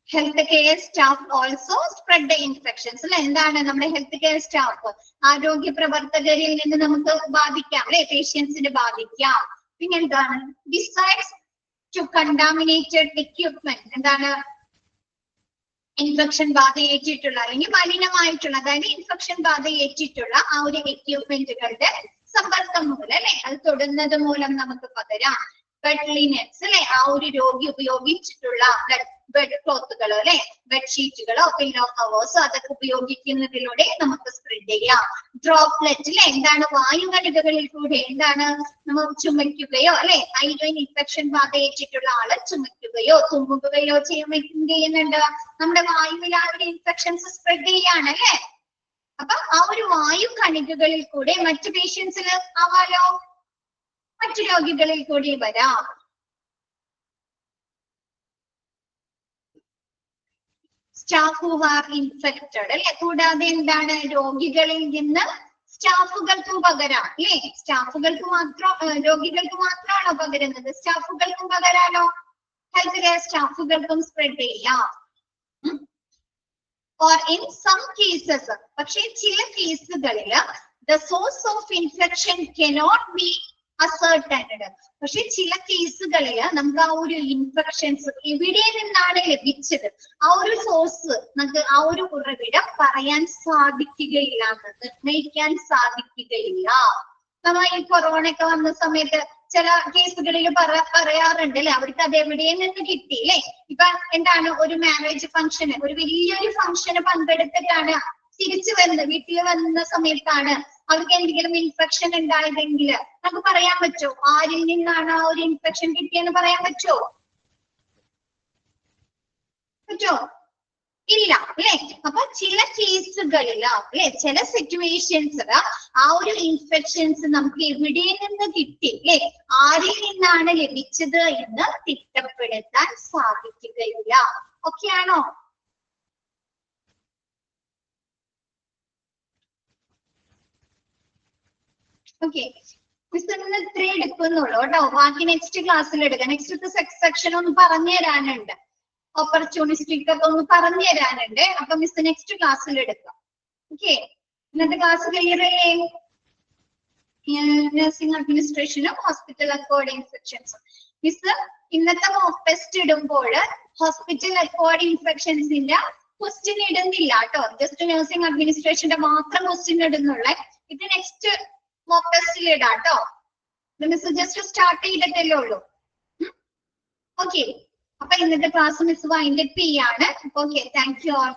Health care staff also spread the infections അല്ലെ. എന്താണ് നമ്മുടെ ഹെൽത്ത് കെയർ സ്റ്റാഫ്, ആരോഗ്യ പ്രവർത്തകരിൽ നിന്ന് നമുക്ക് ബാധിക്കാം അല്ലെ, പേഷ്യൻസിന് ബാധിക്കാം. പിന്നെ എന്താണ് ബിസൈഡ്സ് ടു കണ്ടാമിനേറ്റഡ് എക്യുപ്മെന്റ്, എന്താണ് ഇൻഫെക്ഷൻ ബാധയേറ്റിട്ടുള്ള അല്ലെങ്കിൽ മലിനമായിട്ടുള്ള അതായത് ഇൻഫെക്ഷൻ ബാധയേറ്റിട്ടുള്ള ആ ഒരു എക്യുപ്മെന്റുകളുടെ സമ്പർക്കം മൂലം അല്ലെ, അത് തൊടുന്നത് മൂലം നമുക്ക് പകരാം. ബെഡ്ലിനെറ്റ്സ് അല്ലെ, ആ ഒരു രോഗി ഉപയോഗിച്ചിട്ടുള്ള ബെഡ് ക്ലോത്തുകൾ അല്ലെ, ബെഡ്ഷീറ്റുകളോ പില്ലോ കവേഴ്സോ അതൊക്കെ ഉപയോഗിക്കുന്നതിലൂടെ നമുക്ക് സ്പ്രെഡ് ചെയ്യാം. ഡ്രോപ്ലെറ്റ് അല്ലെ, എന്താണ് വായുകണികകളിൽ കൂടെ എന്താണ് നമ്മൾ ചുമയ്ക്കുകയോ അല്ലെ, ഐവൈൻ ഇൻഫെക്ഷൻ ബാധയേറ്റിട്ടുള്ള ആള് ചുമയ്ക്കുകയോ തുമ്മുകയോ ചെയ്യുന്നുണ്ട്, നമ്മുടെ വായുവിൽ ആ ഒരു ഇൻഫെക്ഷൻസ് സ്പ്രെഡ് ചെയ്യാണ് അല്ലെ. അപ്പൊ ആ ഒരു വായു കണികകളിൽ കൂടെ മറ്റു പേഷ്യൻസിന് ആവാലോ, മറ്റു രോഗികളിൽ കൂടി വരാം. സ്റ്റാഫ് ഹു ആർ ഇൻഫെക്റ്റഡ് അല്ലെ. കൂടാതെ എന്താണ് രോഗികളിൽ നിന്ന് സ്റ്റാഫുകൾക്കും പകരാം അല്ലെ. സ്റ്റാഫുകൾക്ക് മാത്രം രോഗികൾക്ക് മാത്രമാണോ പകരുന്നത്? സ്റ്റാഫുകൾക്കും പകരാലോ. ഹെൽത്ത് കെയർ സ്റ്റാഫുകൾക്കും സ്പ്രെഡ് ചെയ്യാം. or in some cases, പക്ഷേ ചില കേസുകളിൽ the source of infection cannot be ascertained. പക്ഷെ ചില കേസുകളിൽ നമുക്ക് ആ ഒരു ഇൻഫെക്ഷൻസ് എവിടെ നിന്നാണ് ലഭിച്ചത്, ആ ഒരു സോഴ്സ് നമുക്ക് ആ ഒരു ഉറവിടം പറയാൻ സാധിക്കുകയില്ല, നിർണ്ണയിക്കാൻ സാധിക്കുകയില്ല. നമ്മൾ ഈ കൊറോണ ഒക്കെ വന്ന സമയത്ത് ചില കേസുകളിൽ പറയാറുണ്ട് അല്ലെ, അവർക്ക് അത് എവിടെ നിന്ന് കിട്ടി അല്ലെ. ഇപ്പൊ എന്താണ് ഒരു മാരേജ് ഫംഗ്ഷന്, ഒരു വലിയൊരു ഫംഗ്ഷന് പങ്കെടുത്തിട്ടാണ് തിരിച്ചു വരുന്നത്, വീട്ടിൽ വന്ന സമയത്താണ് അവർക്ക് എന്തെങ്കിലും ഇൻഫെക്ഷൻ ഉണ്ടായതെങ്കിൽ നമുക്ക് പറയാൻ പറ്റുമോ ആരിൽ നിന്നാണ് ആ ഒരു ഇൻഫെക്ഷൻ കിട്ടിയെന്ന് പറയാൻ പറ്റുമോ? ഇല്ല അല്ലെ. അപ്പൊ ചില കേസുകളിൽ അല്ലെ, ചില സിറ്റുവേഷൻസിൽ ആ ഒരു ഇൻഫെക്ഷൻസ് നമുക്ക് എവിടെ നിന്ന് കിട്ടി അല്ലെ, ആരിൽ നിന്നാണ് ലഭിച്ചത് എന്ന് തിട്ടപ്പെടുത്താൻ സാധിക്കുകയില്ല. ഓക്കെ ആണോ? ഓക്കെ, മിസ് ഇന്ന് ഇത്രേ എടുക്കുന്നുള്ളൂ കേട്ടോ. ബാക്കി നെക്സ്റ്റ് ക്ലാസ്സിൽ എടുക്കാം. നെക്സ്റ്റ് സെക്ഷൻ ഒന്ന് പറഞ്ഞു തരാനുണ്ട്, ഓപ്പർച്യൂണിസ്റ്റിക് ഒക്കെ ഒന്ന് പറഞ്ഞു തരാനുണ്ട്. അപ്പൊ മിസ് നെക്സ്റ്റ് ക്ലാസ്സിൽ എടുക്കാം. ഓക്കെ, ഇന്നത്തെ ക്ലാസ് ക്ലിയർ അല്ലേ? നഴ്സിംഗ് അഡ്മിനിസ്ട്രേഷനും ഹോസ്പിറ്റൽ അക്വേർഡ് ഇൻഫെക്ഷൻസും. മിസ് ഇന്നത്തെ മോക്ക് ടെസ്റ്റ് ഇടുമ്പോൾ ഹോസ്പിറ്റൽ അക്വേർഡ് ഇൻഫെക്ഷൻസിന്റെ ക്വസ്റ്റ്യൻ ഇടുന്നില്ല കേട്ടോ. ജസ്റ്റ് നഴ്സിംഗ് അഡ്മിനിസ്ട്രേഷന്റെ മാത്രം ക്വസ്റ്റ്യൻ ഇടുന്നുള്ളേ. ഇത് നെക്സ്റ്റ് മോക്ക് ടെസ്റ്റിൽ ഇടാം കേട്ടോ. മിസ് ജസ്റ്റ് സ്റ്റാർട്ട് ചെയ്തിട്ടല്ലേ ഉള്ളൂ. ഓക്കെ, അപ്പൊ ഇന്നത്തെ ക്ലാസ് മിസ് വൈൻഡ് അപ്പ് ചെയ്യാണ്. Okay, thank you all.